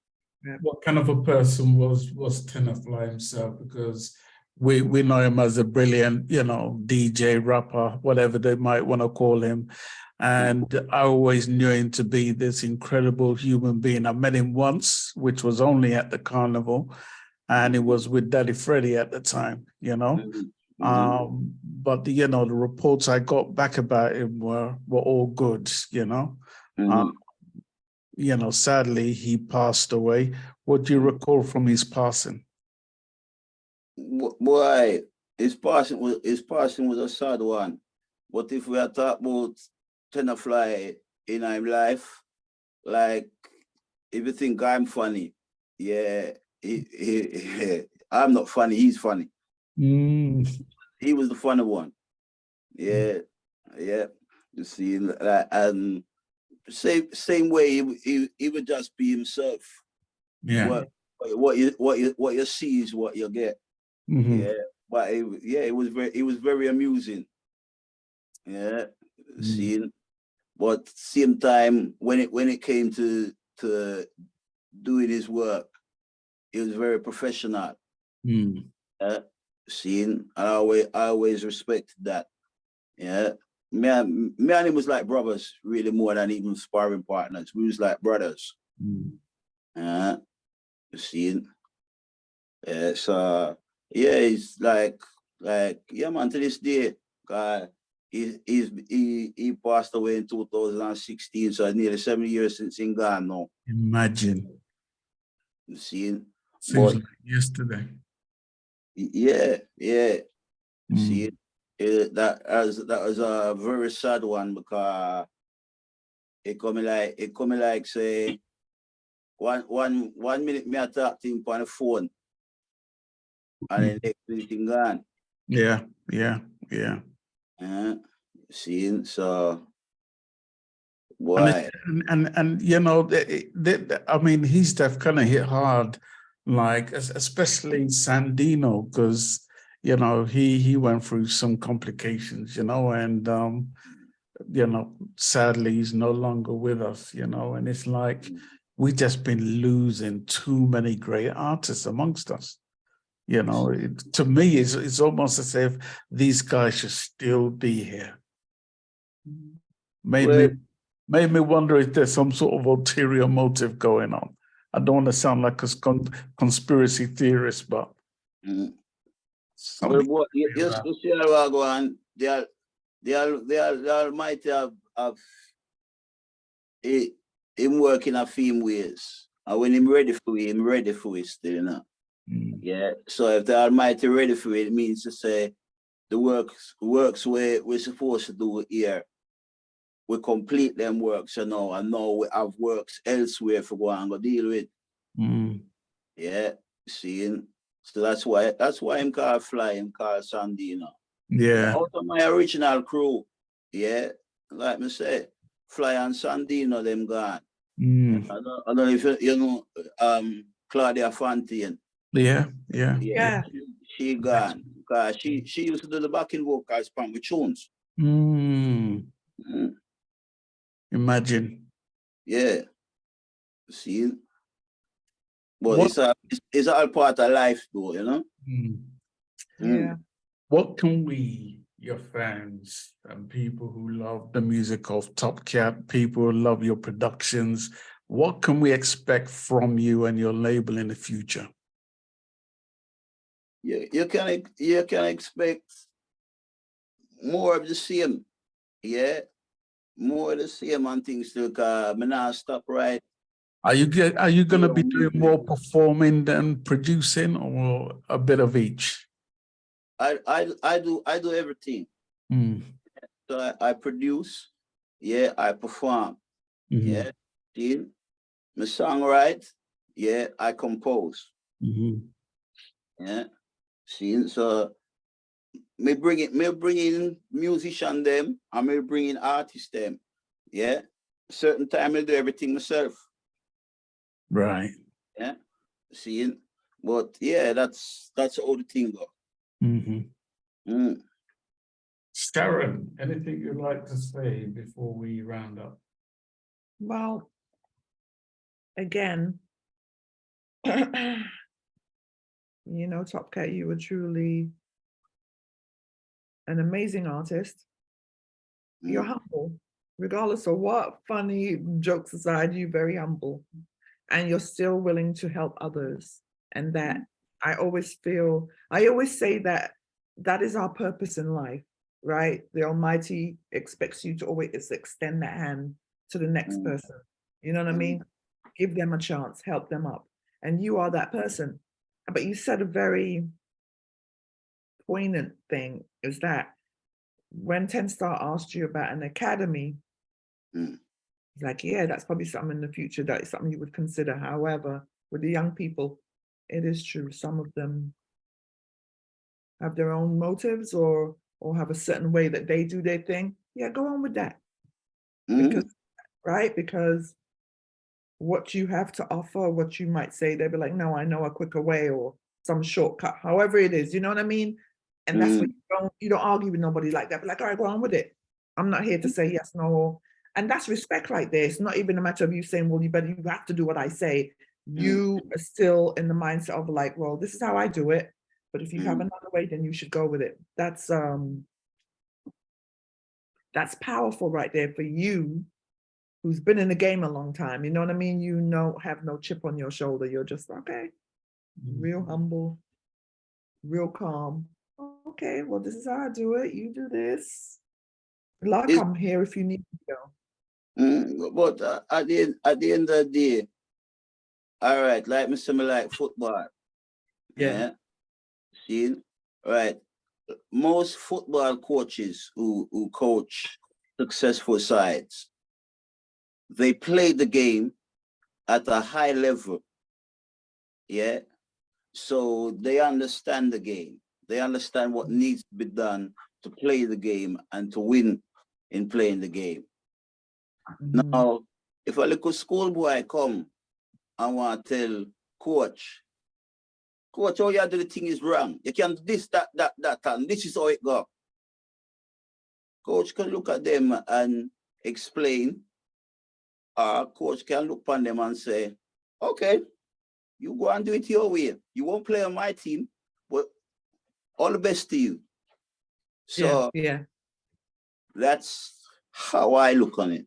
What kind of a person was Tenor Fly himself? Because we know him as a brilliant, you know, DJ, rapper, whatever they might want to call him. And I always knew him to be this incredible human being. I met him once, which was only at the carnival, and it was with Daddy Freddy at the time, you know. But you know, the reports I got back about him were all good, you know. You know, sadly he passed away. What do you recall from his passing? Boy, his passing was a sad one. But if we are talking about Tenor Fly in his life, like if you think I'm funny, yeah, I'm not funny, he's funny. He was the funny one. Yeah, yeah. You see, like, and same way he would just be himself. Yeah. What you see is what you get. Yeah, but it was very amusing. Yeah, seeing, but same time when it came to doing his work, he was very professional. Seeing, I always respected that. Yeah, me and him was like brothers, really more than even sparring partners. We was like brothers. Seeing, so yeah, it's like yeah, man. To this day, he passed away in 2016, so it's nearly 7 years since he gone now. Imagine. Seeing, seems like yesterday. Yeah. See, that was a very sad one because it come like say 1 minute me I talk to him on the phone and then next minute he gone. Yeah. Seeing, so boy. And you know, I mean, his death kind of hit hard, like especially Sandeeno, because you know he went through some complications, you know, and you know, sadly he's no longer with us, you know, and it's like we just been losing too many great artists amongst us. You know, to me, it's almost as if these guys should still be here. Made me wonder if there's some sort of ulterior motive going on. I don't want to sound like a conspiracy theorist, but well, boy, you see how go on. The Almighty have him working a few ways, and when him ready for it still, you know. Yeah. So if the Almighty ready for it, it means to say the works we're supposed to do here, we complete them works, and now we have works elsewhere for go and go deal with. Yeah, seeing. So that's why I'm called Fly, I'm called Sandeeno. Yeah. Out of my original crew, yeah, like me say, Fly and Sandeeno, them gone. I don't know if you know Claudia Fontaine. Yeah. She gone. Because she used to do the backing vocals from the tunes. Imagine. Yeah. See? But it's all part of life though, you know? Yeah. What can we, your fans and people who love the music of Top Cat, people who love your productions, what can we expect from you and your label in the future? You can expect more of the same. Yeah. More of the same and things to me not stop right. Are you going to be doing more performing than producing, or a bit of each? I do everything. So I produce, yeah, I perform, yeah, see, my songwrite, yeah, I compose, yeah, see, so me bring in musician them, and me bring in artist them, yeah. Certain time I do everything myself. Right. Yeah, see, but yeah, that's how the thing go. Sharon, anything you'd like to say before we round up? Well, again, Top Cat, you were truly an amazing artist. You're humble. Regardless of what, funny jokes aside, you're very humble. And you're still willing to help others. And that I always say that is our purpose in life, right? The Almighty expects you to always extend that hand to the next person. You know what I mean? Give them a chance, help them up. And you are that person. But you said a very poignant thing, is that when 10 Star asked you about an academy, like, yeah, that's probably something in the future, that is something you would consider. However, with the young people, it is true. Some of them have their own motives or have a certain way that they do their thing. Yeah, go on with that. Because what you have to offer, what you might say, they'll be like, no, I know a quicker way or some shortcut, however it is, you know what I mean? And that's what you don't argue with nobody like that. But like, all right, go on with it. I'm not here to say yes, no. And that's respect right there. It's not even a matter of you saying, well, you have to do what I say. You are still in the mindset of like, well, this is how I do it. But if you have another way, then you should go with it. That's powerful right there for you, who's been in the game a long time. You know what I mean? Have no chip on your shoulder. You're just, okay, real humble, real calm. Okay, well, this is how I do it. You do this. Like, I'm here if you need to go. But at the end of the day, all right, like me like football. Yeah. See, right. Most football coaches who coach successful sides, they play the game at a high level. Yeah. So they understand the game. They understand what needs to be done to play the game and to win in playing the game. Now, if a little schoolboy come and want to tell coach, how you do the thing is wrong. You can do this, that, and this is how it go. Coach can look at them and explain. Coach can look upon them and say, okay, you go and do it your way. You won't play on my team, but all the best to you. So yeah. That's how I look on it.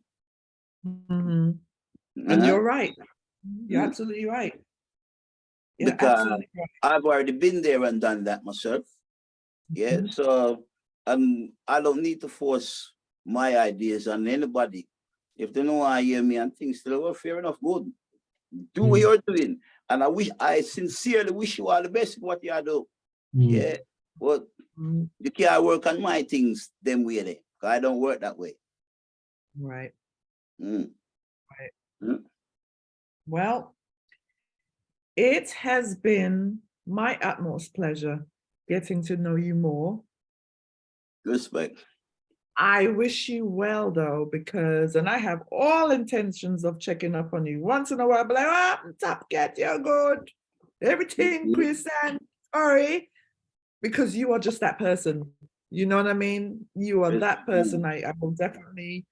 And you're right. You're absolutely right. You're absolutely right. I've already been there and done that myself. Yeah, so I don't need to force my ideas on anybody. If they don't want to hear me and things, still, well, fair enough, good. Do what you're doing. And I sincerely wish you all the best in what you do. Yeah. But you can't work on my things them way there. Because I don't work that way. Right. Right. Well, it has been my utmost pleasure getting to know you more. Respect. I wish you well, though, because, and I have all intentions of checking up on you. Once in a while, I'll be like, Top Cat, you're good. Everything, Chris and sorry. Because you are just that person. You know what I mean? You are that person. I will definitely,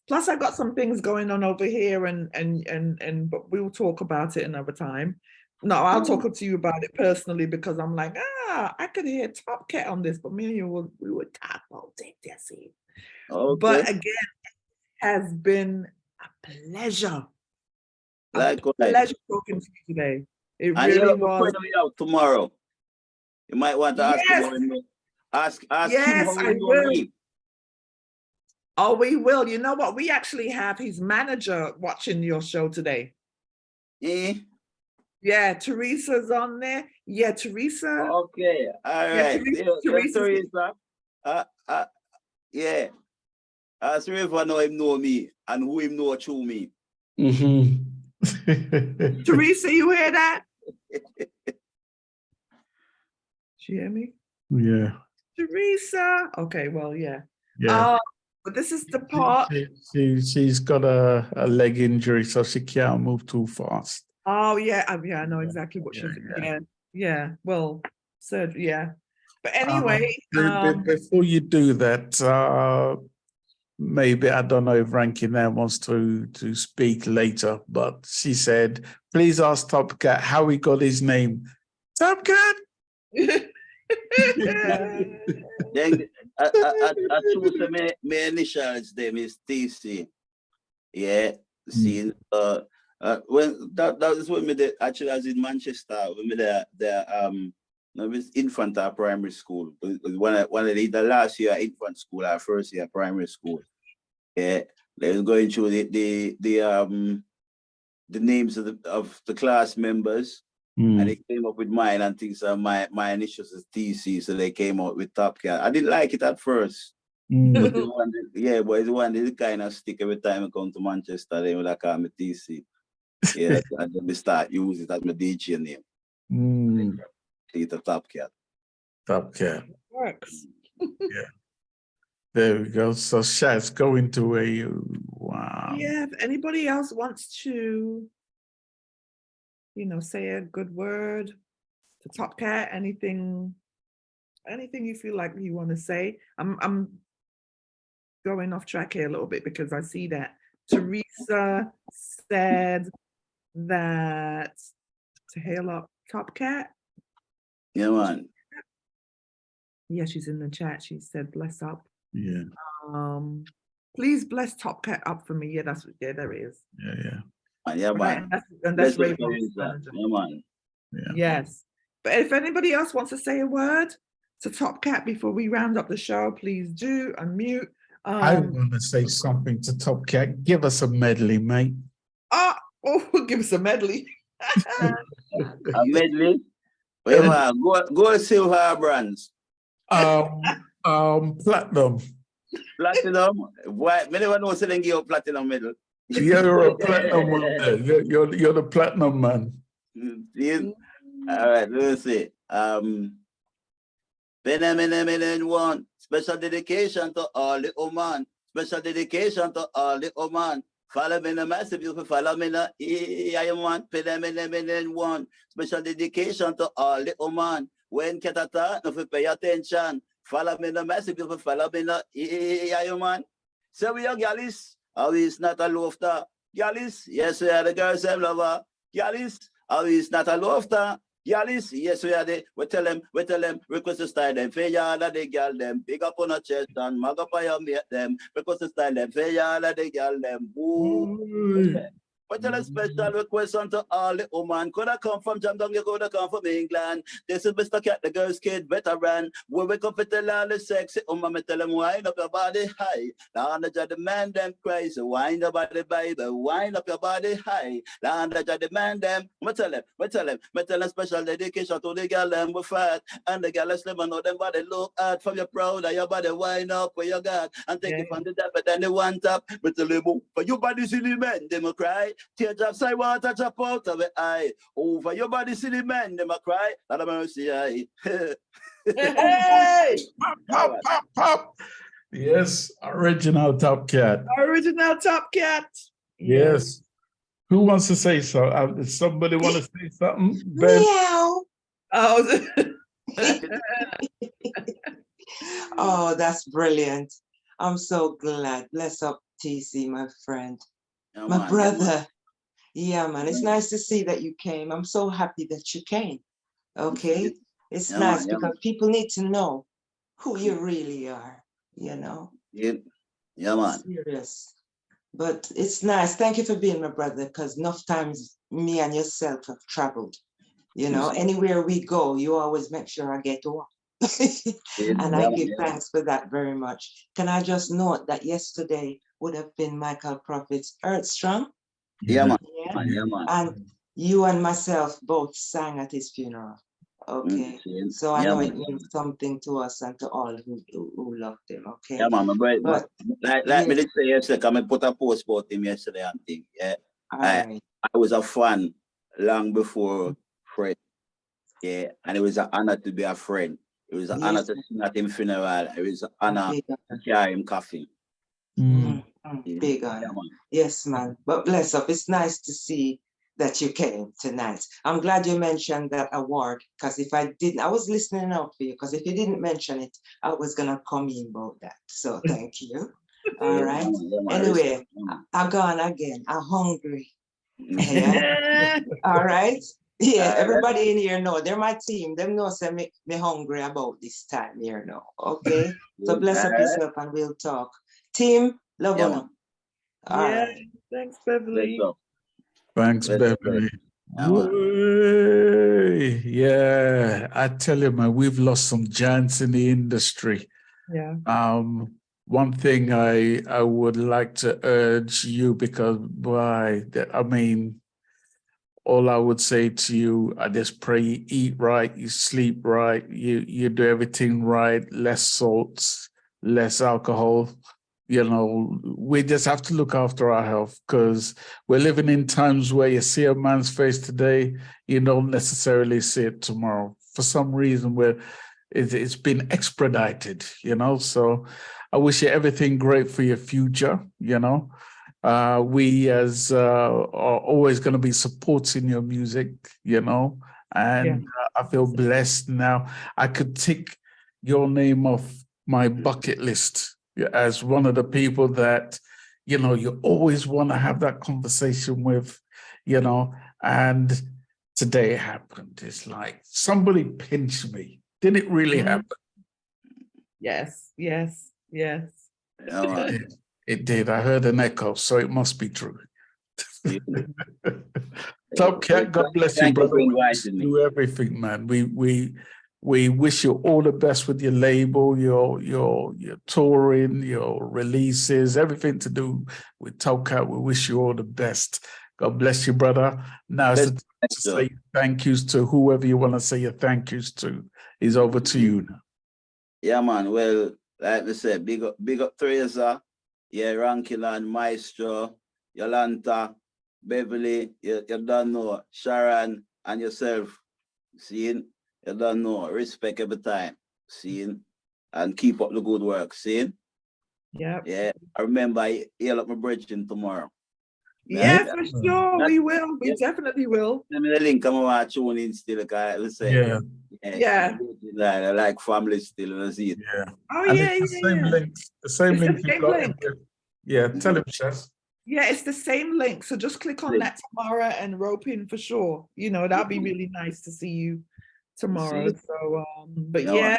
plus I got some things going on over here but we'll talk about it another time. No, I'll talk to you about it personally because I'm like, I could hear Top Cat on this, but me and you we would talk about it, Jesse. Okay. But again, it has been a pleasure. Pleasure talking to you today. It really was. Tomorrow. You might want to ask him. Ask him how he will. Oh, we will. You know what? We actually have his manager watching your show today. Yeah, Teresa's on there. Yeah, Teresa. Okay, all right. Teresa. Yeah. Ask Teresa know him know me and who him know through me. Teresa, you hear that? She hear me? Yeah. Teresa. Okay, well, yeah. Yeah. But this is the part. She's got a leg injury, so she can't move too fast. Oh, yeah. I know exactly what she's doing. Yeah. Well, so, yeah. But anyway. Before you do that, maybe, I don't know if Rankin now wants to speak later, but she said, please ask Top Cat how he got his name. Top Cat! Then I choose my initials them is TC. Yeah. See, when that is when me did actually I was in Manchester when me I was infant at primary school. When I did the last year infant school, our first year primary school. Yeah. They was going through the names of the class members. And they came up with mine and things. My initials is TC, so they came out with Top Cat. I didn't like it at first. But it's the one that kind of stick every time I come to Manchester. They would call me TC. Yeah, and then we start using it as my DJ name. It's a Top Cat. Top Cat. Works. Yeah. There we go. So Shaz, go into wow. Yeah, if anybody else wants to say a good word to Top Cat, anything you feel like you want to say. I'm going off track here a little bit because I see that Teresa said that to hail up Top Cat. Yeah, man. Yeah, she's in the chat. She said bless up. Yeah. Please bless Top Cat up for me. Yeah, there it is. Yeah. Yeah, man. Right, and that's Raven's manager. Yeah, man. Yeah. Yes. But if anybody else wants to say a word to Top Cat before we round up the show, please do unmute. I want to say something to Top Cat. Give us a medley, mate. Give us a medley. A medley? Wait, man. Go Silver brands. Platinum. Platinum? Why? Me never know so they give you platinum medal. You're a platinum one there. You're the platinum man. All right, let's see. One. Special dedication to all the Oman. Special dedication to all the Oman. Follow me in the massive, you follow me in the I want one. Special dedication to all the Oman. When Ketata, if you pay attention. Follow me in the massive, you follow me in the I man. So we are gallis. Always not a lofter. Gallis, yes, we are the girls and lover. Gallis, always not a lofter. Gallis, yes, we are the. We tell them, request to style them. Fair yard the girl them. Big up on a chest and mag up on your mate them. Request to style them. Fair yard the girl them. Boo. But tell a special request unto all the woman. Could I come from Jamdong, you could have come from England. This is Mr. Cat, the girl's kid, veteran. When we come to tell all the sexy woman, me tell them wind up your body high. Land of the man them crazy. Wind up your body, baby. Wind up your body high. Land of the man them. Me tell them special dedication to the girl them with fat. And the girl is slim and know them body look hard. From your proud of your body, wind up where you got. And take it from the top, but then they want up. Me tell them, for your body silly men, them a cry. Teardrops I water drop out of the eye. Over your body silly men, them a cry. Not a mercy, aye. Hey! Pop, pop, pop. Yes, original Top Cat. Original Top Cat. Yes. Who wants to say so? Does somebody want to say something? Ben? Meow. Oh. Oh, that's brilliant. I'm so glad. Bless up, TC, my friend. Yeah, my man, brother. Yeah, man. It's nice to see that you came. I'm so happy that you came. Okay? It's Yeah, nice man, yeah, because man. people need to know who you really are, you know? Yeah, man. Serious. But it's nice. Thank you for being my brother, because enough times me and yourself have traveled. You know, anywhere we go, you always make sure I get to. And I give thanks for that very much. Can I just note that yesterday would have been Michael Prophet's Earthstrong? Yeah, man. Yeah. Yeah, man. And you and myself both sang at his funeral. Okay. So I Yeah, know man. it means something to us and to all who loved him. Okay. Yeah, man, but like me yes. did say yesterday, I put a post about him yesterday and think, yeah. Right. I was a fan long before Fred. Yeah, and it was an honor to be a friend. It was an honor to sing at his funeral. It was an honor to carry him coffee. Big honor. Yes, man. But bless up. It's nice to see that you came tonight. I'm glad you mentioned that award, because if I didn't, I was listening out for you, because if you didn't mention it, I was going to come in about that. So thank you. All right. Anyway, I'm gone again. I'm hungry. Yeah. All right. Yeah, everybody in here know. They're my team. Them know say me hungry about this time here now. Okay. So bless up yourself and we'll talk. Team, love on them. All right. Thanks, Beverly. Thanks, Beverly. Way. Yeah, I tell you, man, we've lost some giants in the industry. Yeah. One thing I would like to urge you, because boy, I mean, all I would say to you, I just pray you eat right, you sleep right, you do everything right, less salts, less alcohol. You know, we just have to look after our health, because we're living in times where you see a man's face today, you don't necessarily see it tomorrow. For some reason, where it's been expedited, you know. So I wish you everything great for your future, you know. We as are always going to be supporting your music, you know, and I feel blessed now. I could tick your name off my bucket list as one of the people that, you know, you always want to have that conversation with, you know, and today it happened. It's like somebody pinched me. Did it really happen? Yes, yes, yes. It did. I heard an echo, so it must be true. Top Cat, God bless you, brother. We do everything, man. We wish you all the best with your label, your touring, your releases, everything to do with Top Cat. We wish you all the best. God bless you, brother. Now it's the time to say thank yous to whoever you want to say your thank yous to. Is over to you now. Yeah, man. Well, like I said, big up Teresa, yeah, Rankin and Maestro, Yolanta, Beverly, you don't know, Sharon and yourself, seeing, you don't know, respect every time, seeing, and keep up the good work, seeing. Yeah. Yeah, I remember I heal up my bridging tomorrow. Yeah, for sure. We will. We definitely will. Send me the link. I'm going to tune in still. Let's say. Yeah. I like family still. Let's see it. Yeah. Oh, and yeah, it's the yeah. same link. The same It's link the you same got. link. Yeah, tell him, Chef. Yeah, it's the same link. So just click on that tomorrow and rope in for sure. You know, that'll be really nice to see you tomorrow. So, but yeah,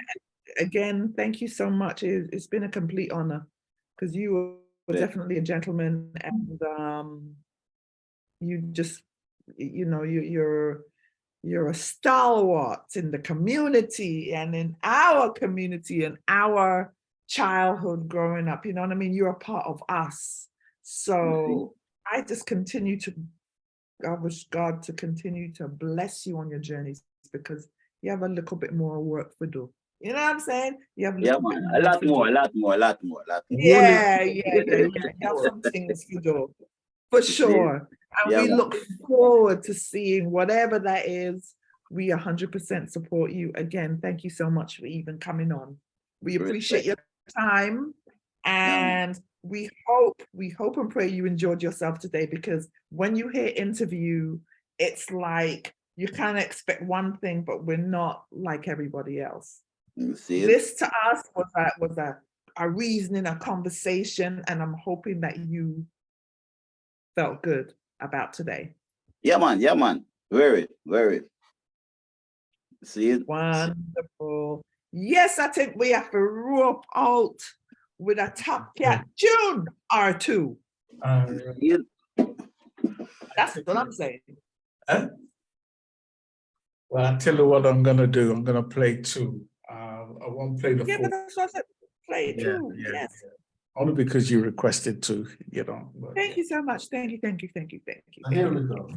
again, thank you so much. It's been a complete honor, because you were definitely a gentleman, and you just, you're a stalwart in the community and in our community and our childhood growing up. You know what I mean? You're a part of us. So I just I wish God to continue to bless you on your journeys, because you have a little bit more work to do. You know what I'm saying? You have a lot more. Yeah. You have some things to do, for sure. And we look forward to seeing whatever that is. We 100% support you. Again, thank you so much for even coming on. We appreciate your time, and we hope and pray you enjoyed yourself today, because when you hear interview, it's like you kind of expect one thing, but we're not like everybody else. This to us was a reasoning, a conversation, and I'm hoping that you felt good about today. Yeah, man. Very. See it? Wonderful. Yes, I think we have to rope out with a top cat tune or two. That's what I'm saying. Well, I'll tell you what I'm going to do. I'm going to play two. I won't play the full. But that's what I said. Play two. Yes. Only because you requested to, But, thank you so much. Thank you. Here we go.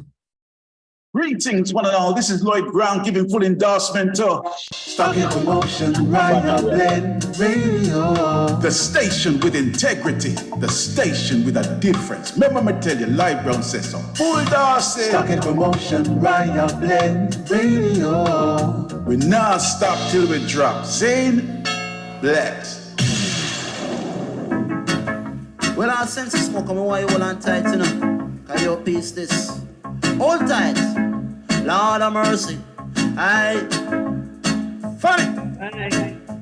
Greetings, one and all. This is Lloyd Brown giving full endorsement to Stock in Promotion, Riot Blend Radio. The station with integrity, the station with a difference. Remember me tell you, Lloyd Brown says so. Full Darcy. Stock in Promotion, Riot Blend Radio. We not stop till we drop. Zane, Blacks. Well, I sense the smoke, I'm why you hold on tight, Can you piece this? Hold tight. Lord of mercy. Aye. Funny.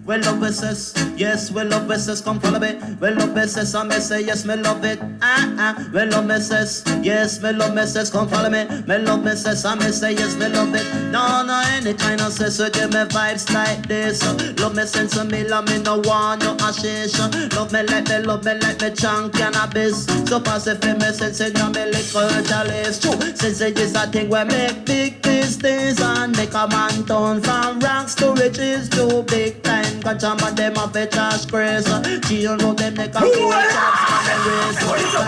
Well, love SS, yes, well, love SS, come follow me. Well, love SS, I may say, yes, me love it. Well, love SS, yes, me love SS, come follow me. Well, love SS, I may say, yes, me love it. No, any kind of sense, so give me vibes like this. Love me sense of me, love me no want no ashish. Love me like me Chang cannabis. So pass it for me sense in your little chalice. True, since it is a thing where make big business and make a man turn from ranks to riches to big time. Cause some of them have a trash grace. Chill know them make a fool of race. Pull it up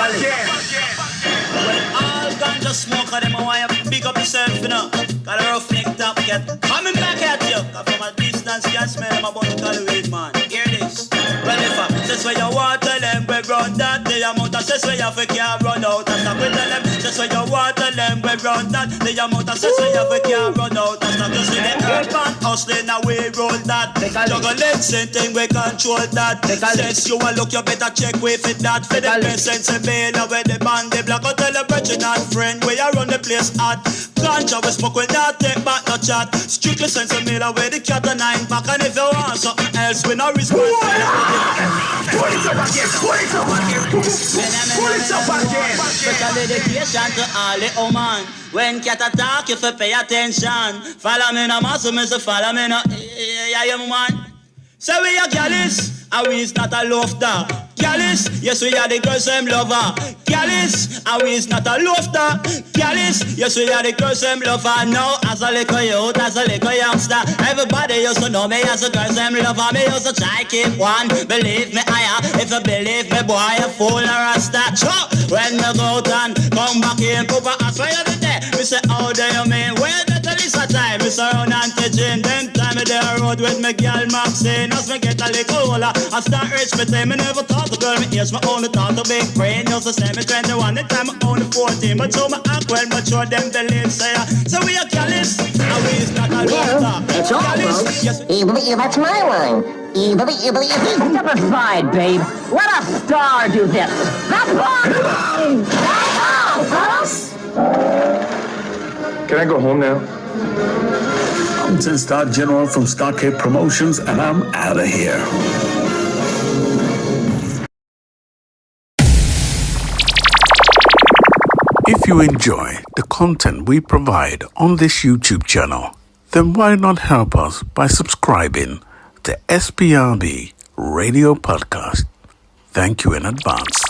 again. Well, all ganja smoker, them want you big up yourself, Got a rough neck top cat coming back at you. Cause from a distance you can smell them about the weed, man. Hear this. Well, if I says where you want, tell them we run that. The amount of says where you can't run out. And stop with them. Says where you want, tell them we run that. The amount of says where you can't run out. And stop to see the urban hustling away roll that. Juggling same thing we control that. Says you a look, you better check with it that. For the best sense of bail, where the band they black. I'll tell the brethren and friend where you run the place at. Ganja we smoke, we not take back no chat. Strictly sense of bail, where the cat a 9 pack. And if you want something else, we no respond. Pull it up again. Special dedication to all the woman. When cat attack, you fi pay attention. Follow me no muscle, me say follow me no. Yeah, man. So we are gallus, and we is not a lofter. Gallus, yes we are the girls them lover. Gallus, and we is not a lofter. Gallus, yes we are the girls them lover. Now as a little youth, as a little youngster, everybody used to know me as a girls them lover. Me used to try keep one, believe me I am. If you believe me boy, you fool or a star. So when me go out and come back in, Papa ask where you there. Me say how do you mean? Where the Lisa time? Me surround and teaching them time me there road with me girl Maxine. As me get a little older, I start rich me time. Me never thought the girl me age, me only thought the big brain. Used to say me 21, the time me only 14. But so me act well, but show them the live say. So we are callous, and we is not a doctor. It's all folks. That's my line. Simplified, babe. Let a star do this. That's one. Can I go home now? I'm 10-Star General from Stockhead Promotions, and I'm out of here. If you enjoy the content we provide on this YouTube channel, then why not help us by subscribing to SPRB Radio Podcast? Thank you in advance.